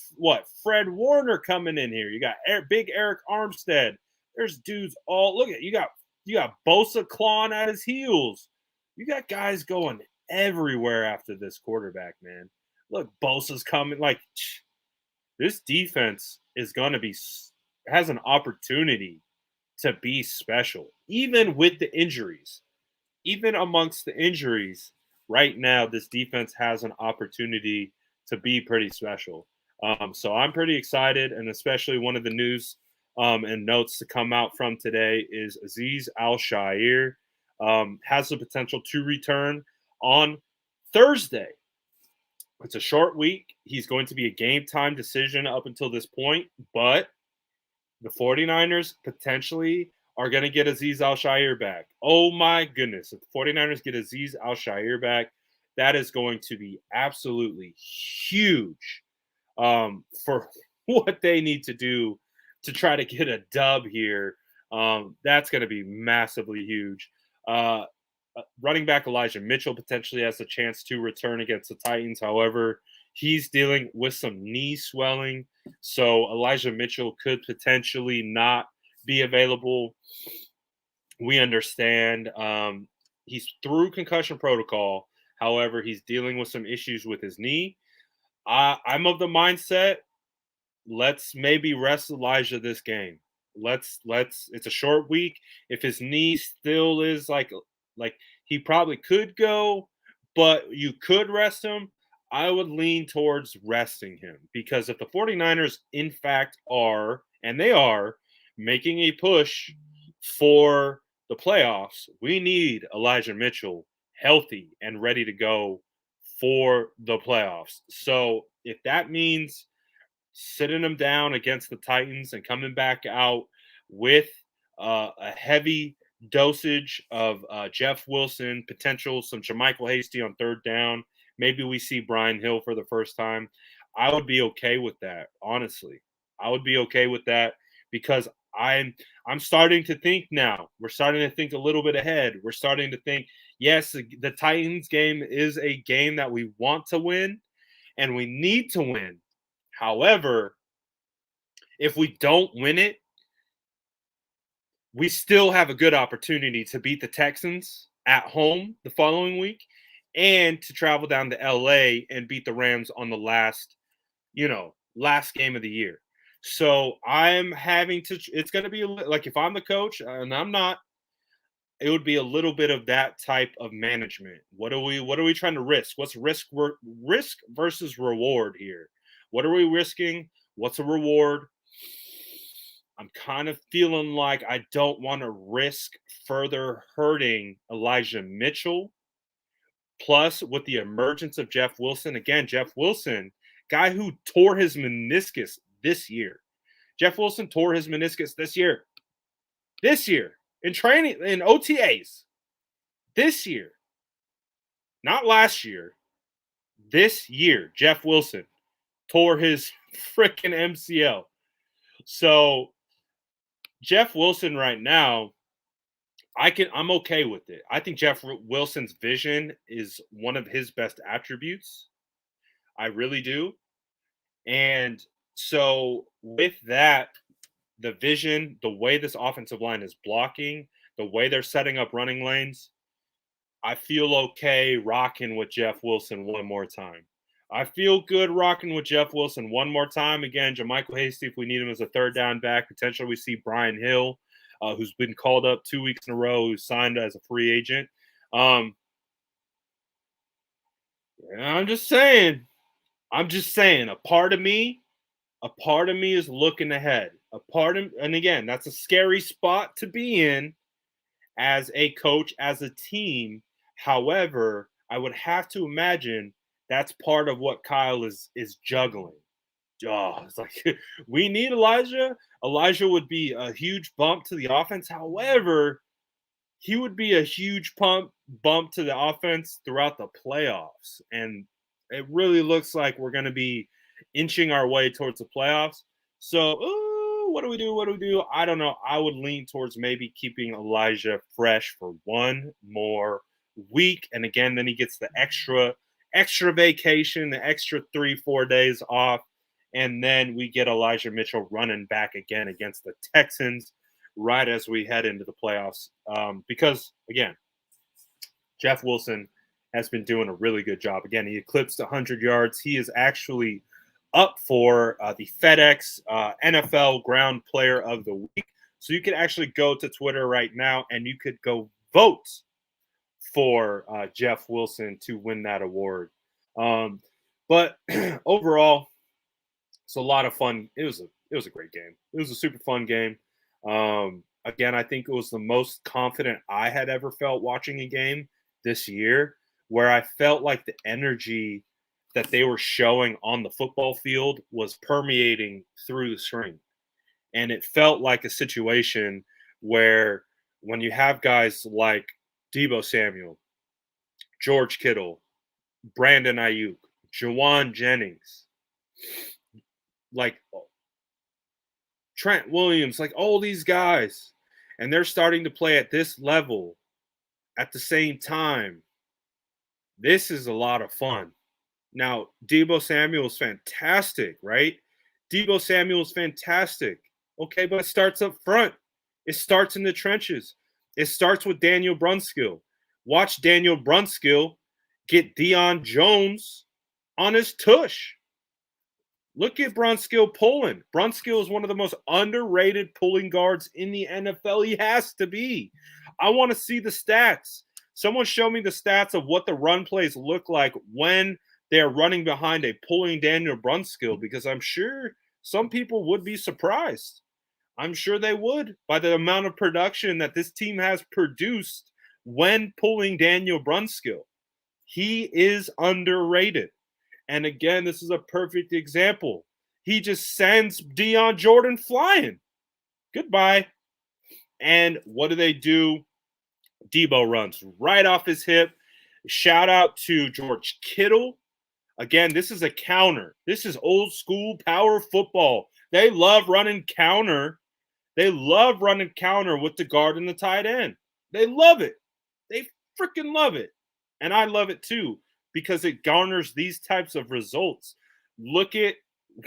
Fred Warner coming in here. You got big Eric Armstead. There's dudes all look at you got Bosa clawing at his heels. You got guys going everywhere after this quarterback, man. Look, Bosa's coming. Like, this defense is going to has an opportunity to be special, even with the injuries. Even amongst the injuries, right now, this defense has an opportunity to be pretty special. So I'm pretty excited, and especially one of the news and notes to come out from today is Azeez Al-Shaair has the potential to return on Thursday. It's a short week. He's going to be a game time decision up until this point, but the 49ers potentially are going to get Azeez Al-Shaair back. Oh my goodness. If the 49ers get Azeez Al-Shaair back, that is going to be absolutely huge for what they need to do to try to get a dub here. That's going to be massively huge. Running back Elijah Mitchell potentially has a chance to return against the Titans. However, he's dealing with some knee swelling. So Elijah Mitchell could potentially not be available. We understand. He's through concussion protocol. However, he's dealing with some issues with his knee. I'm of the mindset, let's maybe rest Elijah this game. Let's it's a short week. If his knee still is like he probably could go, but you could rest him. I would lean towards resting him because if the 49ers in fact are, and they are, making a push for the playoffs, we need Elijah Mitchell healthy and ready to go for the playoffs. So if that means sitting him down against the Titans and coming back out with a heavy dosage of Jeff Wilson, potential some Jermichael Hasty on third down. Maybe we see Brian Hill for the first time. I would be okay with that, honestly. I would be okay with that because I'm starting to think now. We're starting to think a little bit ahead. We're starting to think, yes, the Titans game is a game that we want to win and we need to win. However, if we don't win it, we still have a good opportunity to beat the Texans at home the following week and to travel down to LA and beat the Rams on the last game of the year. So it's going to be like if I'm the coach and I'm not, it would be a little bit of that type of management. What are we trying to risk? What's risk versus reward here? What are we risking? What's a reward? I'm kind of feeling like I don't want to risk further hurting Elijah Mitchell. Plus, with the emergence of Jeff Wilson, again, Jeff Wilson, guy who tore his meniscus this year. Jeff Wilson tore his meniscus this year. In training, in OTAs. This year. Not last year. This year, Jeff Wilson tore his freaking MCL. So Jeff Wilson right now, I'm okay with it. I think Jeff Wilson's vision is one of his best attributes. I really do. And so with that, the vision, the way this offensive line is blocking, the way they're setting up running lanes, I feel okay rocking with Jeff Wilson one more time. I feel good rocking with Jeff Wilson one more time. Again, JaMychal Hasty, if we need him as a third down back. Potentially we see Brian Hill, who's been called up 2 weeks in a row, who's signed as a free agent. I'm just saying. A part of me is looking ahead. And again, that's a scary spot to be in as a coach, as a team. However, I would have to imagine that's part of what Kyle is juggling. Oh, it's like we need Elijah. Elijah would be a huge bump to the offense. However, he would be a huge bump to the offense throughout the playoffs. And it really looks like we're going to be inching our way towards the playoffs. So, what do we do? I don't know. I would lean towards maybe keeping Elijah fresh for one more week. And again, then he gets the extra vacation, the extra 3-4 days off. And then we get Elijah Mitchell running back again against the Texans right as we head into the playoffs. Because, again, Jeff Wilson has been doing a really good job. Again, he eclipsed 100 yards. He is actually up for the FedEx NFL Ground Player of the Week. So you can actually go to Twitter right now and you could go vote for Jeff Wilson to win that award. But overall, it's a lot of fun. It was a great game. It was a super fun game. Again, I think it was the most confident I had ever felt watching a game this year, where I felt like the energy that they were showing on the football field was permeating through the screen. And it felt like a situation where when you have guys like Deebo Samuel, George Kittle, Brandon Ayuk, Jawan Jennings, like Trent Williams, like all these guys, and they're starting to play at this level at the same time. This is a lot of fun. Now, Deebo Samuel is fantastic, right? Deebo Samuel is fantastic. Okay, but it starts up front. It starts in the trenches. It starts with Daniel Brunskill. Watch Daniel Brunskill get Deion Jones on his tush. Look at Brunskill pulling. Brunskill is one of the most underrated pulling guards in the NFL. He has to be. I want to see the stats. Someone show me the stats of what the run plays look like when they're running behind a pulling Daniel Brunskill, because I'm sure some people would be surprised. I'm sure they would by the amount of production that this team has produced when pulling Daniel Brunskill. He is underrated. And again, this is a perfect example. He just sends Deion Jordan flying. Goodbye. And what do? Deebo runs right off his hip. Shout out to George Kittle. Again, this is a counter. This is old school power football. They love running counter. They love running counter with the guard and the tight end. They love it. They freaking love it. And I love it too, because it garners these types of results. Look at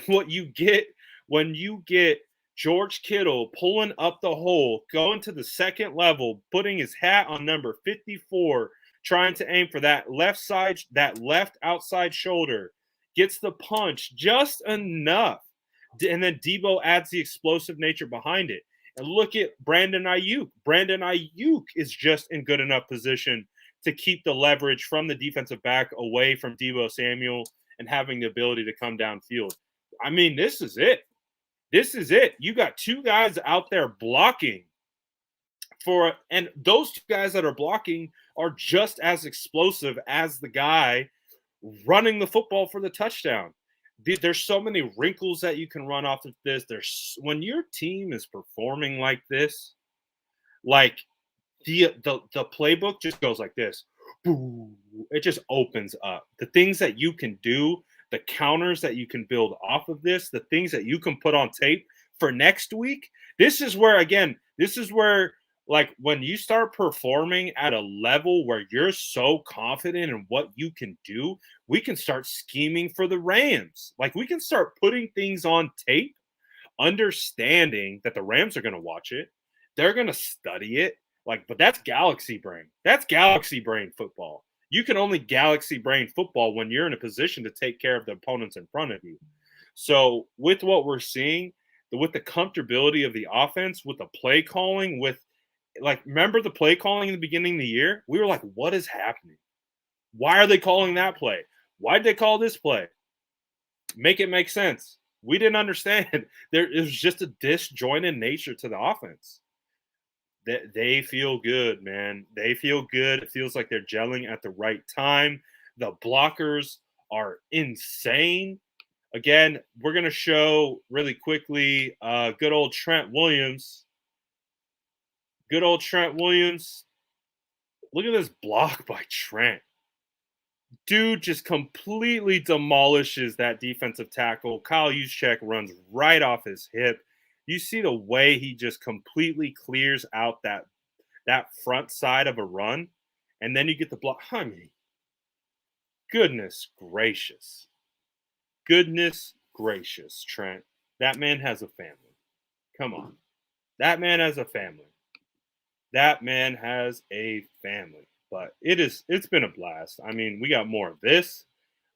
what you get when you get George Kittle pulling up the hole, going to the second level, putting his hat on number 54, trying to aim for that left side, that left outside shoulder, gets the punch just enough. And then Deebo adds the explosive nature behind it. And look at Brandon Ayuk. Brandon Ayuk is just in good enough position to keep the leverage from the defensive back away from Deebo Samuel and having the ability to come downfield. I mean, this is it. This is it. You got two guys out there blocking and those two guys that are blocking are just as explosive as the guy running the football for the touchdown. There's so many wrinkles that you can run off of this. When your team is performing like this, like the playbook just goes like this. It just opens up. The things that you can do, the counters that you can build off of this, the things that you can put on tape for next week. This is where like when you start performing at a level where you're so confident in what you can do, we can start scheming for the Rams. Like we can start putting things on tape, understanding that the Rams are going to watch it. They're going to study it. Like, but that's galaxy brain. That's galaxy brain football. You can only galaxy brain football when you're in a position to take care of the opponents in front of you. So with what we're seeing, with the comfortability of the offense, with the play calling, with like, remember the play calling in the beginning of the year? We were like, what is happening? Why are they calling that play? Why did they call this play? Make it make sense. We didn't understand. There is just a disjointed nature to the offense. They feel good, man. They feel good. It feels like they're gelling at the right time. The blockers are insane. Again, we're gonna show really quickly. Good old Trent Williams. Good old Trent Williams. Look at this block by Trent. Dude just completely demolishes that defensive tackle. Kyle Juszczyk runs right off his hip. You see the way he just completely clears out that front side of a run, and then you get the block. I mean, goodness gracious. Goodness gracious, Trent. That man has a family. Come on. That man has a family. That man has a family. But it's been a blast. I mean, we got more of this.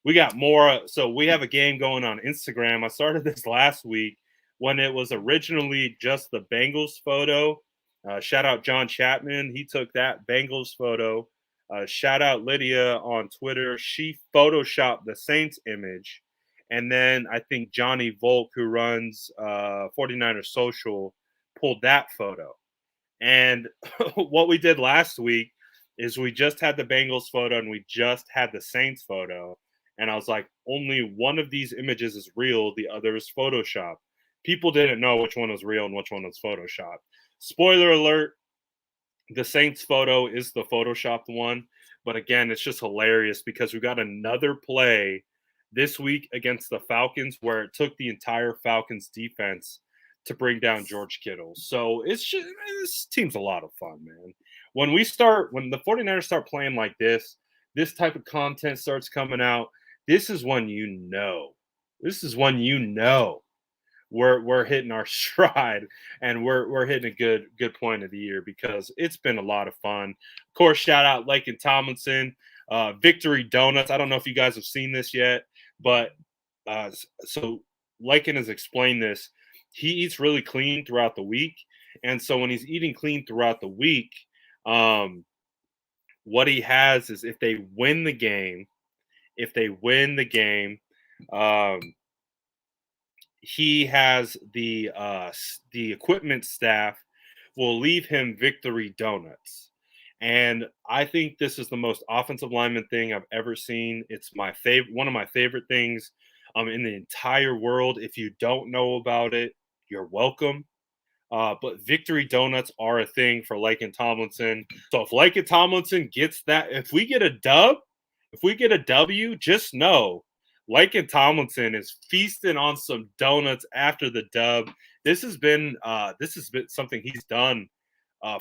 We got more. So we have a game going on Instagram. I started this last week when it was originally just the Bengals photo. Shout out John Chapman. He took that Bengals photo. Shout out Lydia on Twitter. She photoshopped the Saints image. And then I think Johnny Volk, who runs 49ers Social, pulled that photo. And what we did last week is we just had the Bengals photo and we just had the Saints photo. And I was like, only one of these images is real, the other is Photoshop. People didn't know which one was real and which one was Photoshop. Spoiler alert, the Saints photo is the Photoshopped one. But again, it's just hilarious because we got another play this week against the Falcons where it took the entire Falcons defense to bring down George Kittle. So it's just, this team's a lot of fun, man. When the 49ers start playing like this type of content starts coming out, this is when we're hitting our stride and we're hitting a good point of the year because it's been a lot of fun. Of course, shout out Laken Tomlinson, Victory Donuts. I don't know if you guys have seen this yet, but so Laken has explained this. He eats really clean throughout the week. And so when he's eating clean throughout the week, what he has is if they win the game, he has the equipment staff will leave him Victory Donuts. And I think this is the most offensive lineman thing I've ever seen. It's my favorite, one of my favorite things in the entire world. If you don't know about it, you're welcome. But Victory Donuts are a thing for Laken Tomlinson. So if Laken Tomlinson gets that, if we get a W, just know Laken Tomlinson is feasting on some donuts after the dub. This has been something he's done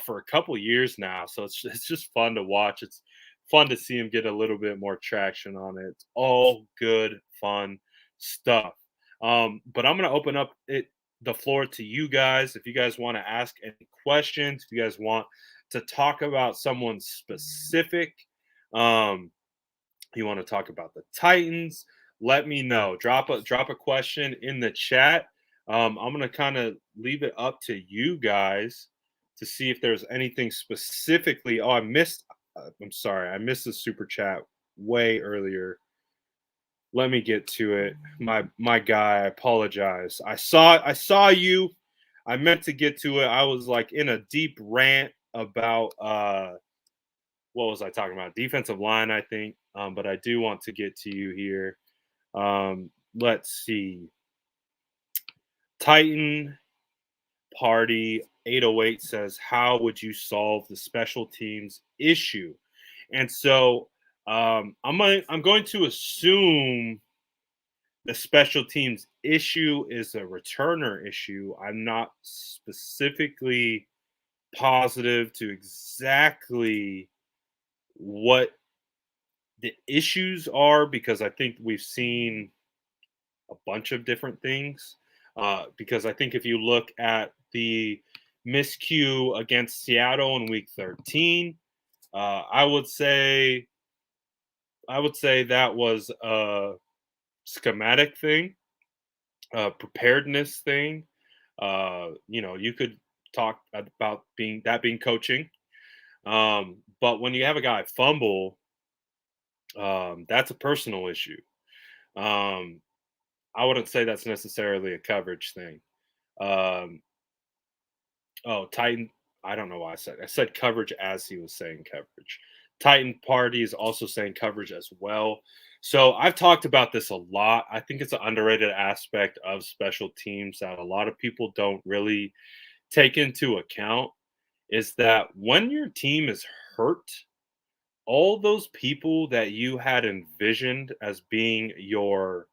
for a couple years now. So it's just fun to watch. It's fun to see him get a little bit more traction on it. It's all good, fun stuff. But I'm going to open up the floor to you guys. If you guys want to ask any questions, if you guys want to talk about someone specific, you want to talk about the Titans, let me know. Drop a question in the chat. I'm going to kind of leave it up to you guys to see if there's anything specifically. Oh, I'm sorry. I missed the super chat way earlier. Let me get to it. My guy, I apologize. I saw you. I meant to get to it. I was like in a deep rant about what was I talking about? Defensive line, I think. But I do want to get to you here. Let's see. Titan Party 808 says, how would you solve the special teams issue? And so I'm going to assume the special teams issue is a returner issue. I'm not specifically positive to exactly what the issues are because I think we've seen a bunch of different things. Because I think if you look at the miscue against Seattle in week 13, I would say I would say that was a schematic thing, a preparedness thing. You could talk about being coaching. But when you have a guy fumble, that's a personal issue. Um, I wouldn't say that's necessarily a coverage thing. Um, oh, Titan. I don't know why I said coverage as he was saying coverage. Titan Party is also saying coverage as well. So I've talked about this a lot. I think it's an underrated aspect of special teams that a lot of people don't really take into account is that when your team is hurt, all those people that you had envisioned as being your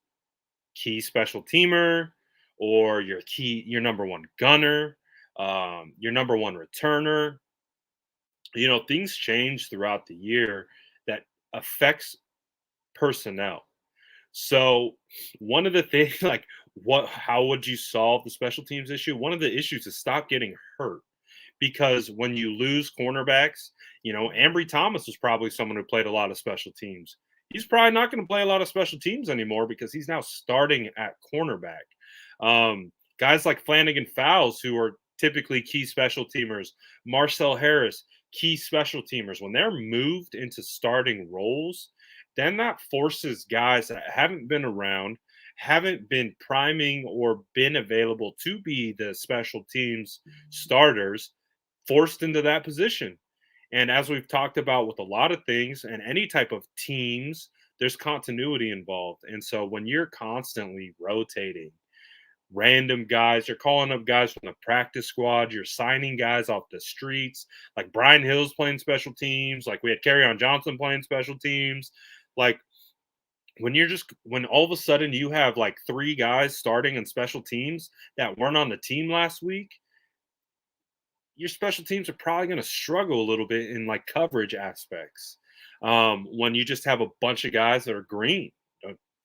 key special teamer or your number one gunner, your number one returner, things change throughout the year that affects personnel. So one of the things, like, how would you solve the special teams issue? One of the issues is stop getting hurt, because when you lose cornerbacks, Ambry Thomas was probably someone who played a lot of special teams. He's probably not going to play a lot of special teams anymore because he's now starting at cornerback. Guys like Flanagan Fowles, who are typically key special teamers, Marcel Harris, key special teamers, when they're moved into starting roles, then that forces guys that haven't been around, haven't been priming or been available to be the special teams starters, forced into that position. And as we've talked about with a lot of things and any type of teams, there's continuity involved. And so when you're constantly rotating random guys, you're calling up guys from the practice squad, you're signing guys off the streets, like Brian Hill's playing special teams, like we had Kerryon Johnson playing special teams. Like when all of a sudden you have like three guys starting in special teams that weren't on the team last week, your special teams are probably going to struggle a little bit in like coverage aspects. When you just have a bunch of guys that are green,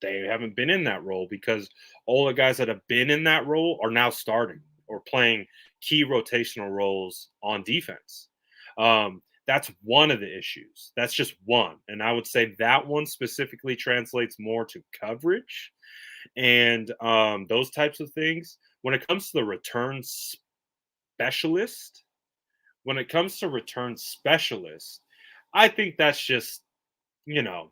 they haven't been in that role because all the guys that have been in that role are now starting or playing key rotational roles on defense. That's one of the issues. That's just one. And I would say that one specifically translates more to coverage and those types of things. When it comes to the return specialist, when it comes to return specialists, I think that's just, you know,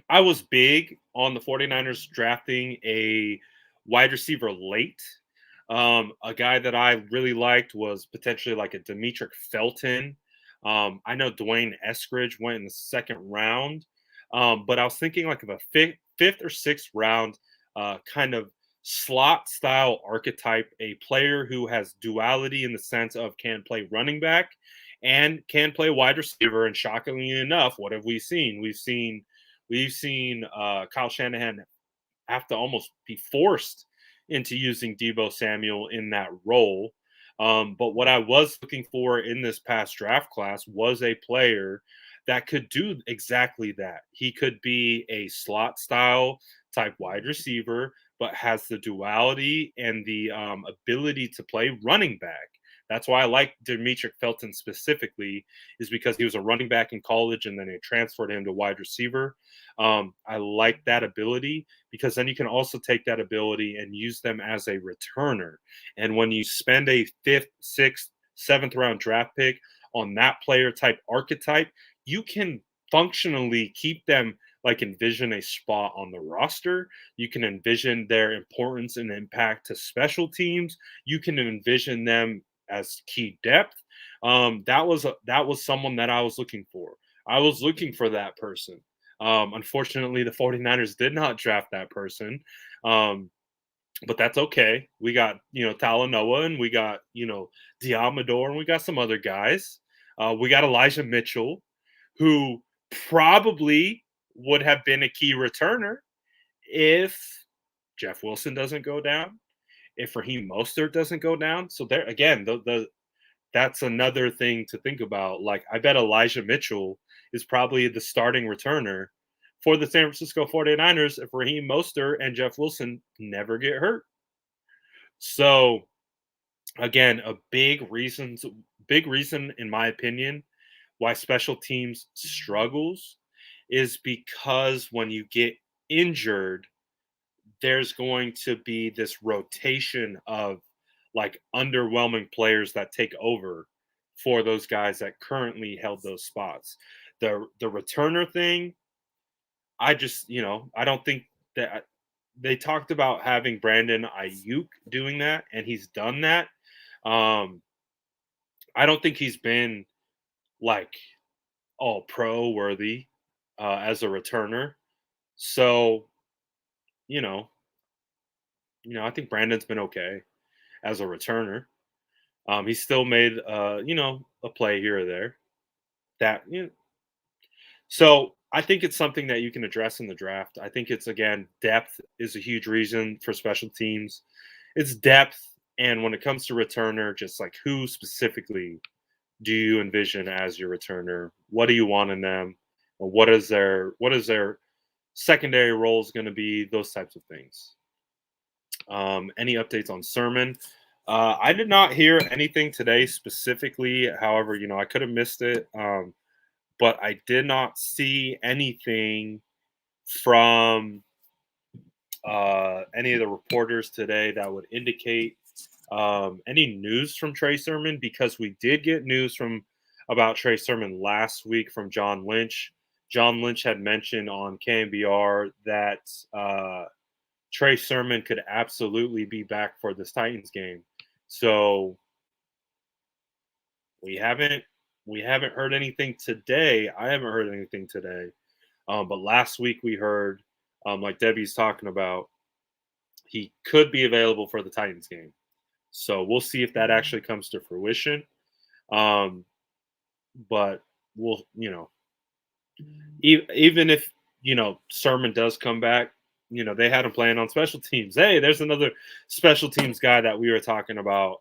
I was big on the 49ers drafting a wide receiver late. A guy that I really liked was potentially like a Demetric Felton. I know Dwayne Eskridge went in the second round, but I was thinking like of a fifth or sixth round kind of slot style archetype, a player who has duality in the sense of can play running back and can play wide receiver. And shockingly enough, what have we seen? We've seen Kyle Shanahan have to almost be forced into using Debo Samuel in that role. But what I was looking for in this past draft class was a player that could do exactly that. He could be a slot style type wide receiver, but has the duality and the ability to play running back. That's why I like Demetric Felton specifically, is because he was a running back in college and then they transferred him to wide receiver. I like that ability because then you can also take that ability and use them as a returner. And when you spend a fifth, sixth, seventh round draft pick on that player type archetype, you can functionally keep them, like envision a spot on the roster. You can envision their importance and impact to special teams. You can envision them as key depth. That was someone that I was looking for. I was looking for that person. Unfortunately, the 49ers did not draft that person. But that's okay. We got, Talanoa, and we got, Diamador, and we got some other guys. We got Elijah Mitchell, who probably would have been a key returner if Jeff Wilson doesn't go down, if Raheem Mostert doesn't go down. So there again, that's another thing to think about. Like, I bet Elijah Mitchell is probably the starting returner for the San Francisco 49ers if Raheem Mostert and Jeff Wilson never get hurt. So again, a big reason in my opinion why special teams struggles is because when you get injured, there's going to be this rotation of like underwhelming players that take over for those guys that currently held those spots. The returner thing, I just, I don't think that they talked about having Brandon Ayuk doing that, and he's done that. Um, I don't think he's been like all pro worthy as a returner. So, you know, I think Brandon's been okay as a returner. He still made a play here or there. That so I think it's something that you can address in the draft. I think it's again depth is a huge reason for special teams. It's depth, and when it comes to returner, just like who specifically do you envision as your returner? What do you want in them? Or what is their secondary roles going to be? Those types of things. Any updates on Sermon? I did not hear anything today specifically. However, I could have missed it. But I did not see anything from any of the reporters today that would indicate any news from Trey Sermon, because we did get news about Trey Sermon last week from John Lynch. John Lynch had mentioned on KNBR that Trey Sermon could absolutely be back for this Titans game. So we haven't heard anything today. I haven't heard anything today. But last week we heard, like Debbie's talking about, he could be available for the Titans game. So we'll see if that actually comes to fruition. But we'll, even if, Sermon does come back, they had him playing on special teams. Hey, there's another special teams guy that we were talking about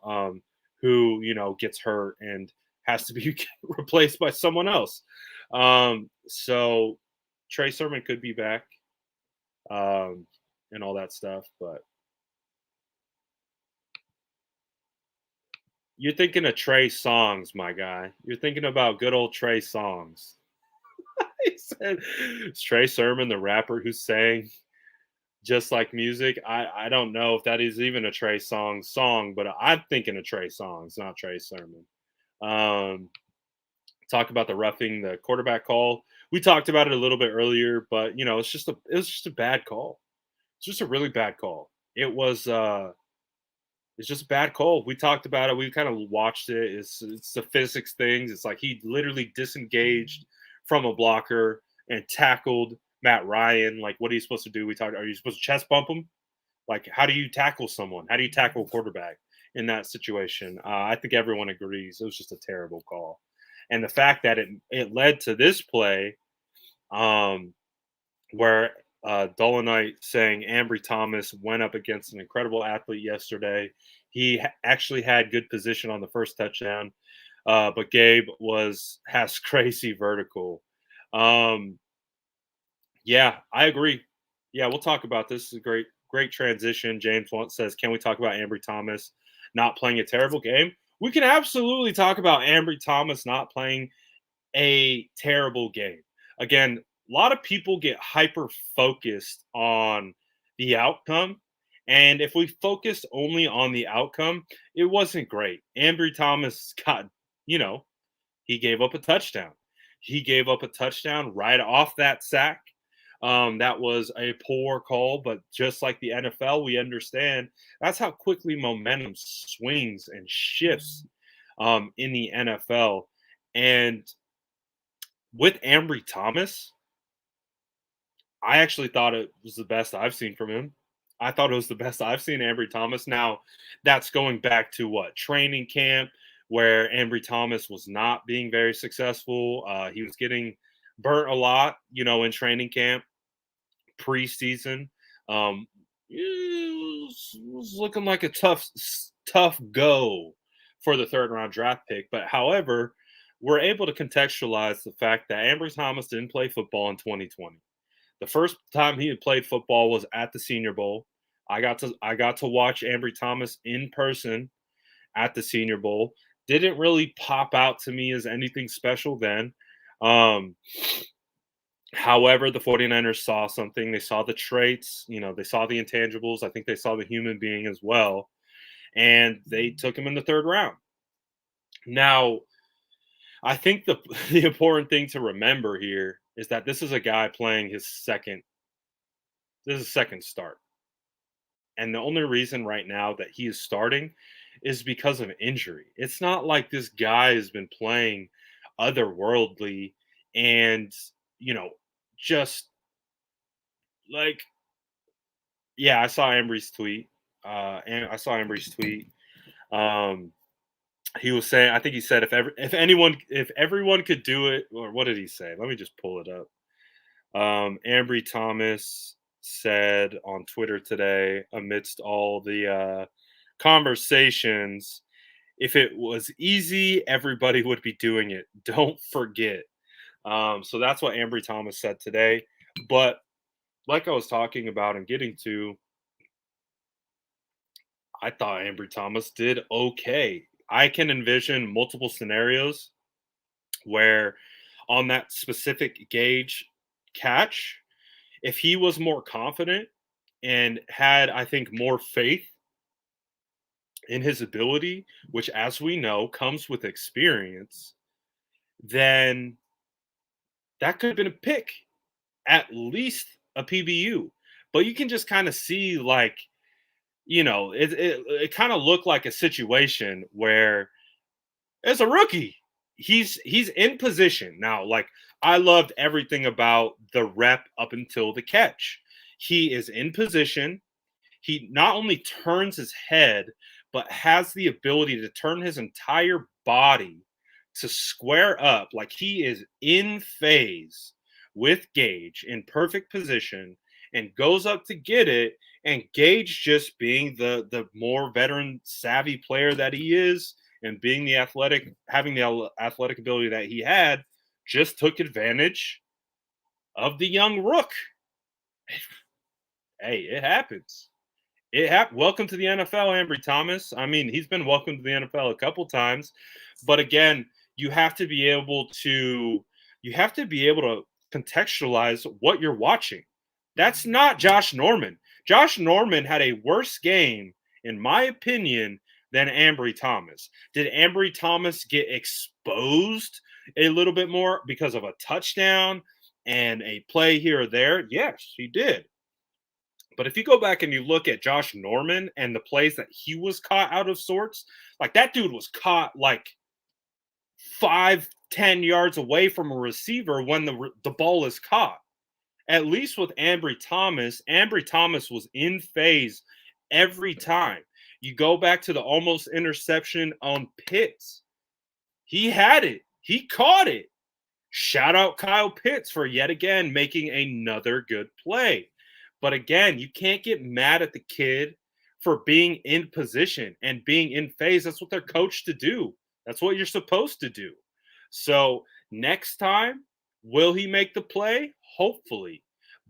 who, gets hurt and has to be replaced by someone else. So Trey Sermon could be back and all that stuff. But you're thinking of Trey songs, my guy. You're thinking about good old Trey songs. He said, Trey Sermon, the rapper who sang Just Like Music. I don't know if that is even a Trey song, but I'm thinking of Trey songs, not Trey Sermon. Talk about the roughing the quarterback call. We talked about it a little bit earlier, but it was just a bad call. It's just a really bad call. It's just a bad call. We talked about it. We kind of watched it. It's the physics things. It's like he literally disengaged from a blocker and tackled Matt Ryan. Like, what are you supposed to do? Are you supposed to chest bump him? Like, how do you tackle someone? How do you tackle a quarterback in that situation? I think everyone agrees it was just a terrible call. And the fact that it led to this play where Dolomite saying Ambry Thomas went up against an incredible athlete yesterday. He actually had good position on the first touchdown, but Gabe has crazy vertical. Yeah, I agree. Yeah, we'll talk about this. This is a great transition. James once says, "Can we talk about Ambry Thomas not playing a terrible game?" We can absolutely talk about Ambry Thomas not playing a terrible game. Again, a lot of people get hyper focused on the outcome. And if we focused only on the outcome, it wasn't great. Ambry Thomas he gave up a touchdown. He gave up a touchdown right off that sack. That was a poor call, but just like the NFL, we understand that's how quickly momentum swings and shifts in the NFL. And with Ambry Thomas, I actually thought it was the best I've seen from him. I thought it was the best I've seen Ambry Thomas. Now, that's going back to training camp, where Ambry Thomas was not being very successful. He was getting burnt a lot, in training camp, preseason. It was looking like a tough go for the third round draft pick. But however, we're able to contextualize the fact that Ambry Thomas didn't play football in 2020. The first time he had played football was at the Senior Bowl. I got to watch Ambry Thomas in person at the Senior Bowl. Didn't really pop out to me as anything special then. However, the 49ers saw something. They saw the traits, they saw the intangibles. I think they saw the human being as well. And they took him in the third round. Now, I think the the important thing to remember here is that this is a guy playing his second start. And the only reason right now that he is starting is because of injury. It's not like this guy has been playing otherworldly and, you know, just like, yeah, I saw Ambry's tweet. And I saw Ambry's tweet. Um, he was saying, I think he said, if everyone could do it, or what did he say? Let me just pull it up. Ambry Thomas said on Twitter today, amidst all the conversations, if it was easy, everybody would be doing it. Don't forget. So that's what Ambry Thomas said today. But like I was talking about and getting to, I thought Ambry Thomas did okay. I can envision multiple scenarios where on that specific gauge catch, if he was more confident and had, I think, more faith in his ability, which, as we know, comes with experience, then that could have been a pick, at least a PBU. But you can just kind of see, like, it kind of looked like a situation where, as a rookie, he's in position now. Like, I loved everything about the rep up until the catch. He is in position. He not only turns his head, but has the ability to turn his entire body to square up. Like, he is in phase with Gage in perfect position and goes up to get it. And Gage, just being the more veteran savvy player that he is, and being having the athletic ability that he had, just took advantage of the young rook. Hey, it happens. Welcome to the NFL, Ambry Thomas. I mean, he's been welcome to the NFL a couple times, but again, you have to be able to contextualize what you're watching. That's not Josh Norman. Josh Norman had a worse game, in my opinion, than Ambry Thomas. Did Ambry Thomas get exposed a little bit more because of a touchdown and a play here or there? Yes, he did. But if you go back and you look at Josh Norman and the plays that he was caught out of sorts, like, that dude was caught like 5-10 yards away from a receiver when the ball is caught. At least with Ambry Thomas was in phase every time. You go back to the almost interception on Pitts. He had it. He caught it. Shout out Kyle Pitts for yet again making another good play. But again, you can't get mad at the kid for being in position and being in phase. That's what they're coached to do. That's what you're supposed to do. So next time, will he make the play? Hopefully.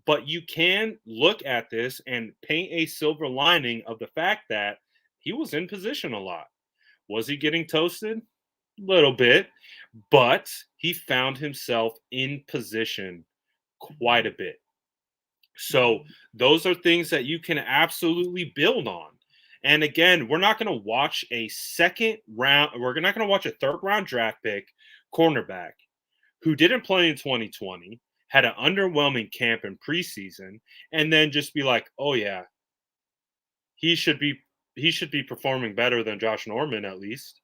But you can look at this and paint a silver lining of the fact that he was in position a lot. Was he getting toasted? A little bit. But he found himself in position quite a bit. So those are things that you can absolutely build on. And again, we're not going to watch a second round, we're not going to watch a third round draft pick cornerback who didn't play in 2020, had an underwhelming camp in preseason, and then just be like, oh yeah, he should be performing better than Josh Norman at least.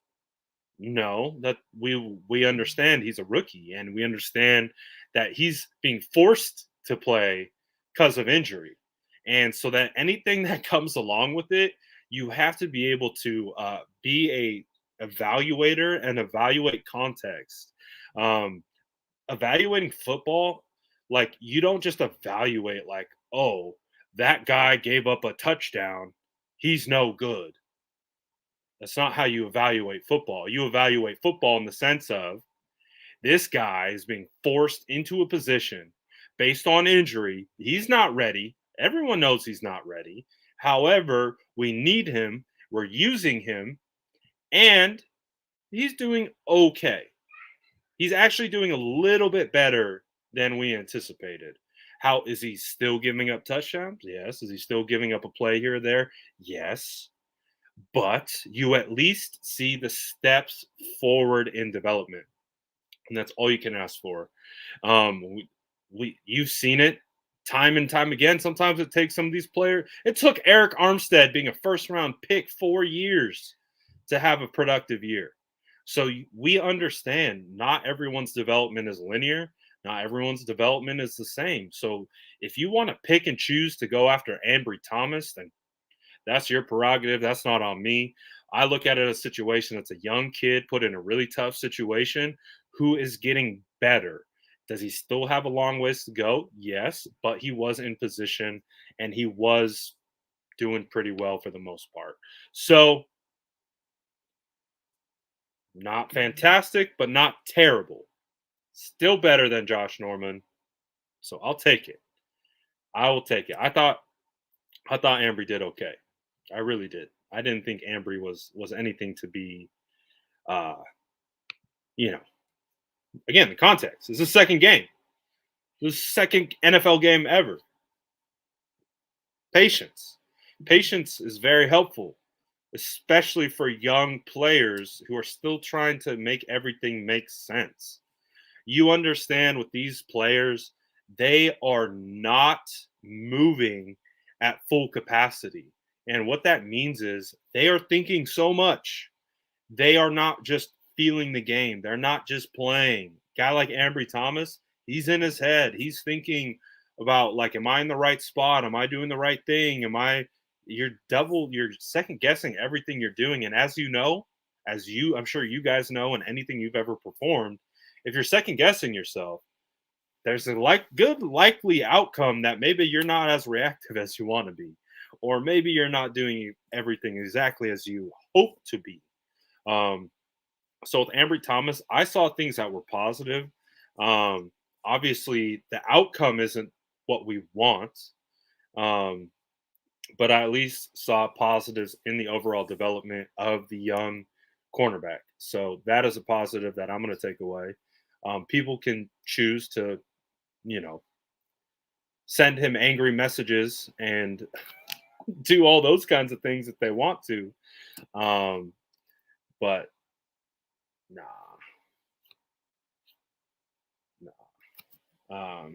No, that we understand he's a rookie, and we understand that he's being forced to play because of injury. And so that anything that comes along with it, you have to be able to be a evaluator and evaluate context. Um, Evaluating football, like, you don't just evaluate like, oh, that guy gave up a touchdown, he's no good. That's not how you evaluate football. You evaluate football in the sense of, this guy is being forced into a position based on injury. He's not ready. Everyone knows he's not ready. However, we need him. We're using him, and he's doing okay. He's actually doing a little bit better than we anticipated. How is he still giving up touchdowns? Yes. Is he still giving up a play here or there? Yes. But you at least see the steps forward in development. And that's all you can ask for. You've seen it time and time again. Sometimes it takes some of these players. It took Eric Armstead being a first round pick 4 years to have a productive year. So we understand not everyone's development is linear. Not everyone's development is the same. So if you want to pick and choose to go after Ambry Thomas, then that's your prerogative. That's not on me. I look at it as a situation that's a young kid put in a really tough situation who is getting better. Does he still have a long ways to go? Yes, but he was in position and he was doing pretty well for the most part. So, not fantastic, but not terrible. Still better than Josh Norman. So I'll take it. I will take it. I thought Ambry did okay. I really did. I didn't think Ambry was anything to be uh you know, again, the context. It's the second game. The second NFL game ever. Patience. Patience is very helpful, especially for young players who are still trying to make everything make sense. You understand with these players, they are not moving at full capacity. And what that means is they are thinking so much. They are not just feeling the game. They're not just playing. Guy like Ambry Thomas, he's in his head. He's thinking about like, am I in the right spot? Am I doing the right thing? You're second guessing everything you're doing. And as you know, I'm sure you guys know, and anything you've ever performed, if you're second guessing yourself, there's a good likely outcome that maybe you're not as reactive as you want to be, or maybe you're not doing everything exactly as you hope to be. Um, so with Ambry Thomas, I saw things that were positive. Obviously, the outcome isn't what we want, um, but I at least saw positives in the overall development of the young cornerback. So that is a positive that I'm going to take away. People can choose to, you know, send him angry messages and do all those kinds of things if they want to. Um, but nah, nah.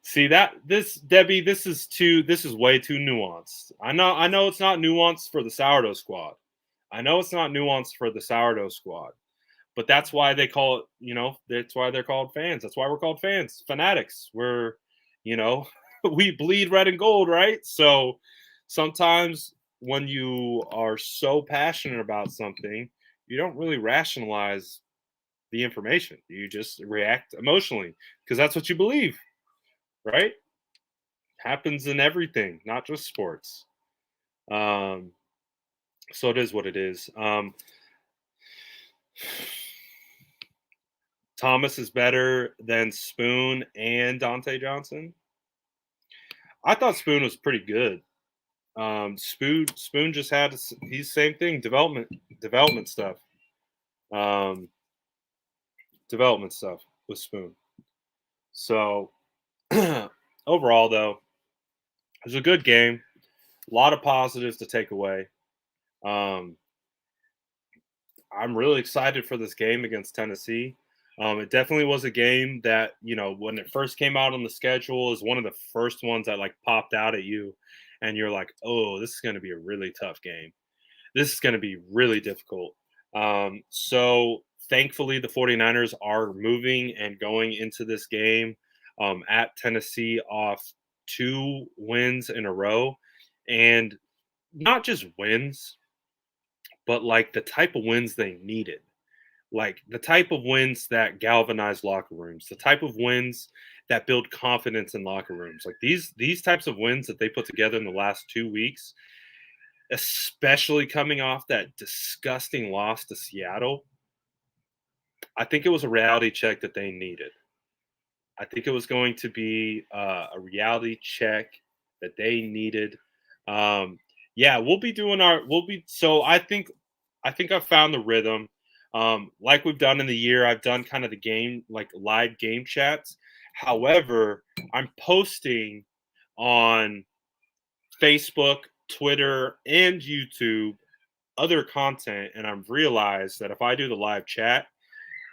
See that this Debbie, this is way too nuanced. I know it's not nuanced for the sourdough squad. I know it's not nuanced for the sourdough squad, but that's why they call it, that's why they're called fans. That's why we're called fans, fanatics. We're, you know, we bleed red and gold, right? So sometimes when you are so passionate about something, you don't really rationalize the information. You just react emotionally because that's what you believe, right? Happens in everything, not just sports. Um, so it is what it is. Thomas is better than Spoon and Dante Johnson. I thought Spoon was pretty good. Spoon just had he's same thing, development stuff. Development stuff with Spoon. So overall though, it was a good game. A lot of positives to take away. Um, I'm really excited for this game against Tennessee. It definitely was a game that, when it first came out on the schedule, is one of the first ones that like popped out at you, and you're like, oh, this is going to be a really tough game. This is going to be really difficult. So thankfully, the 49ers are moving and going into this game at Tennessee off 2 wins in a row. And not just wins, but like the type of wins they needed, like the type of wins that galvanize locker rooms, the type of wins that build confidence in locker rooms. Like these types of wins that they put together in the last 2 weeks, especially coming off that disgusting loss to Seattle. I think it was a reality check that they needed. I think it was going to be a reality check that they needed. Yeah, we'll be doing so I think I found the rhythm. Like we've done in the year, I've done kind of the game, like live game chats. However, I'm posting on Facebook, Twitter, and YouTube other content, and I've realized that if I do the live chat,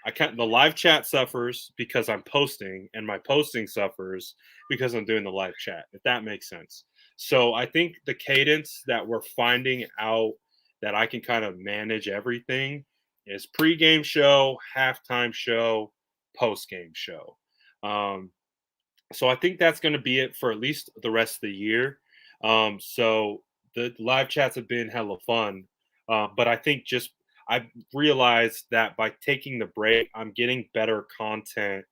I can't. The live chat suffers because I'm posting, and my posting suffers because I'm doing the live chat. If that makes sense. So I think the cadence that we're finding out that I can kind of manage everything is pregame show, halftime show, postgame show. Um, so I think that's going to be it for at least the rest of the year. So the live chats have been hella fun, but I think just I realized that by taking the break, I'm getting better content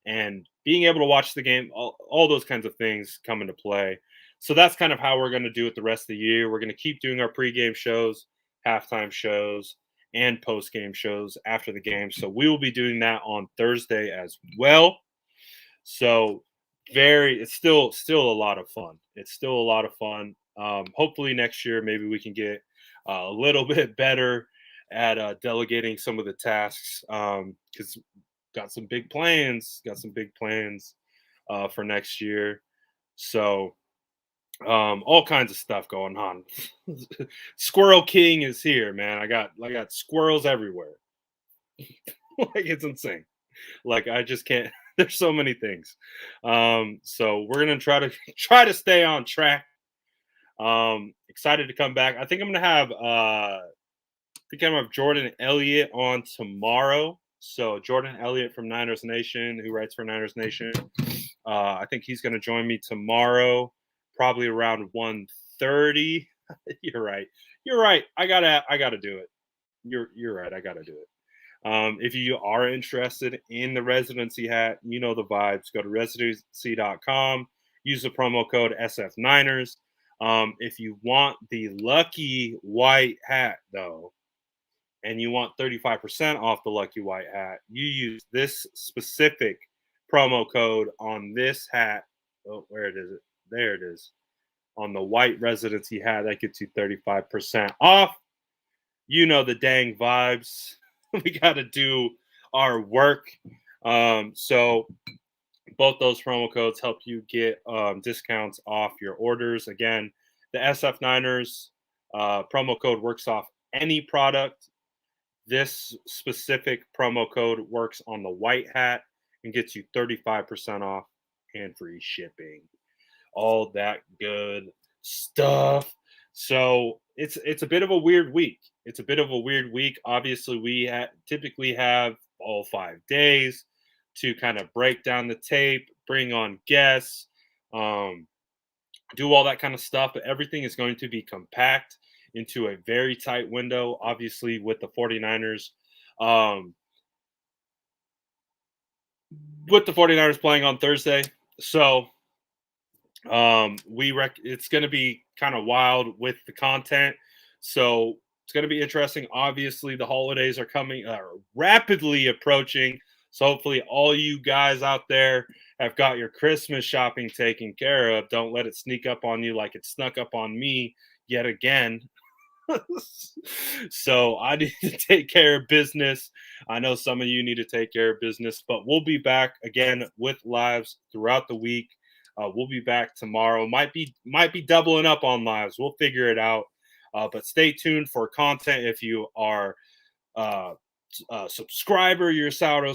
and being able to watch the game. All those kinds of things come into play. So that's kind of how we're going to do it the rest of the year. We're going to keep doing our pregame shows, halftime shows, and postgame shows after the game. So we will be doing that on Thursday as well. So it's still a lot of fun. It's still a lot of fun. Hopefully next year maybe we can get a little bit better at delegating some of the tasks because got some big plans for next year. So all kinds of stuff going on. Squirrel King is here, man. I got squirrels everywhere. Like it's insane. Like I just can't. There's so many things. So we're gonna try to stay on track. Excited to come back. I think I'm gonna have Jordan Elliott on tomorrow. So Jordan Elliott from Niners Nation, who writes for Niners Nation. I think he's gonna join me tomorrow, probably around 1:30. You're right. You're right. I gotta do it. You're right. I gotta do it. If you are interested in the residency hat, you know the vibes. Go to residency.com, use the promo code SF9ers. If you want the lucky white hat, though, and you want 35% off the lucky white hat, you use this specific promo code on this hat. Oh, where it is? There it is. On the white residency hat, that gets you 35% off. You know the dang vibes. We got to do our work. So both those promo codes help you get discounts off your orders. Again, the SF Niners promo code works off any product. This specific promo code works on the white hat and gets you 35% off and free shipping. All that good stuff. So it's a bit of a weird week. It's a bit of a weird week. Obviously, we typically have all 5 days to kind of break down the tape, bring on guests, um, do all that kind of stuff. But everything is going to be compact into a very tight window. Obviously, with the 49ers, um, playing on Thursday, so it's going to be kind of wild with the content, so it's going to be interesting. Obviously the holidays are coming, rapidly approaching, so hopefully all you guys out there have got your Christmas shopping taken care of. Don't let it sneak up on you like it snuck up on me yet again. So I need to take care of business. I know some of you need to take care of business, but we'll be back again with lives throughout the week. We'll be back tomorrow. Might be doubling up on lives. We'll figure it out. But stay tuned for content. If you are a subscriber, you're a Sourdough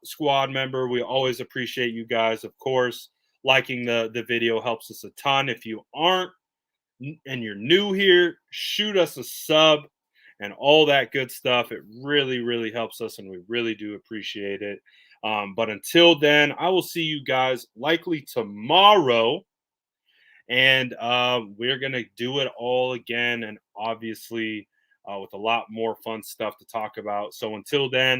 Squad member, we always appreciate you guys. Of course, liking the video helps us a ton. If you aren't and you're new here, shoot us a sub and all that good stuff. It really, really helps us, and we really do appreciate it. But until then, I will see you guys likely tomorrow, and we're gonna do it all again, and obviously with a lot more fun stuff to talk about. So until then.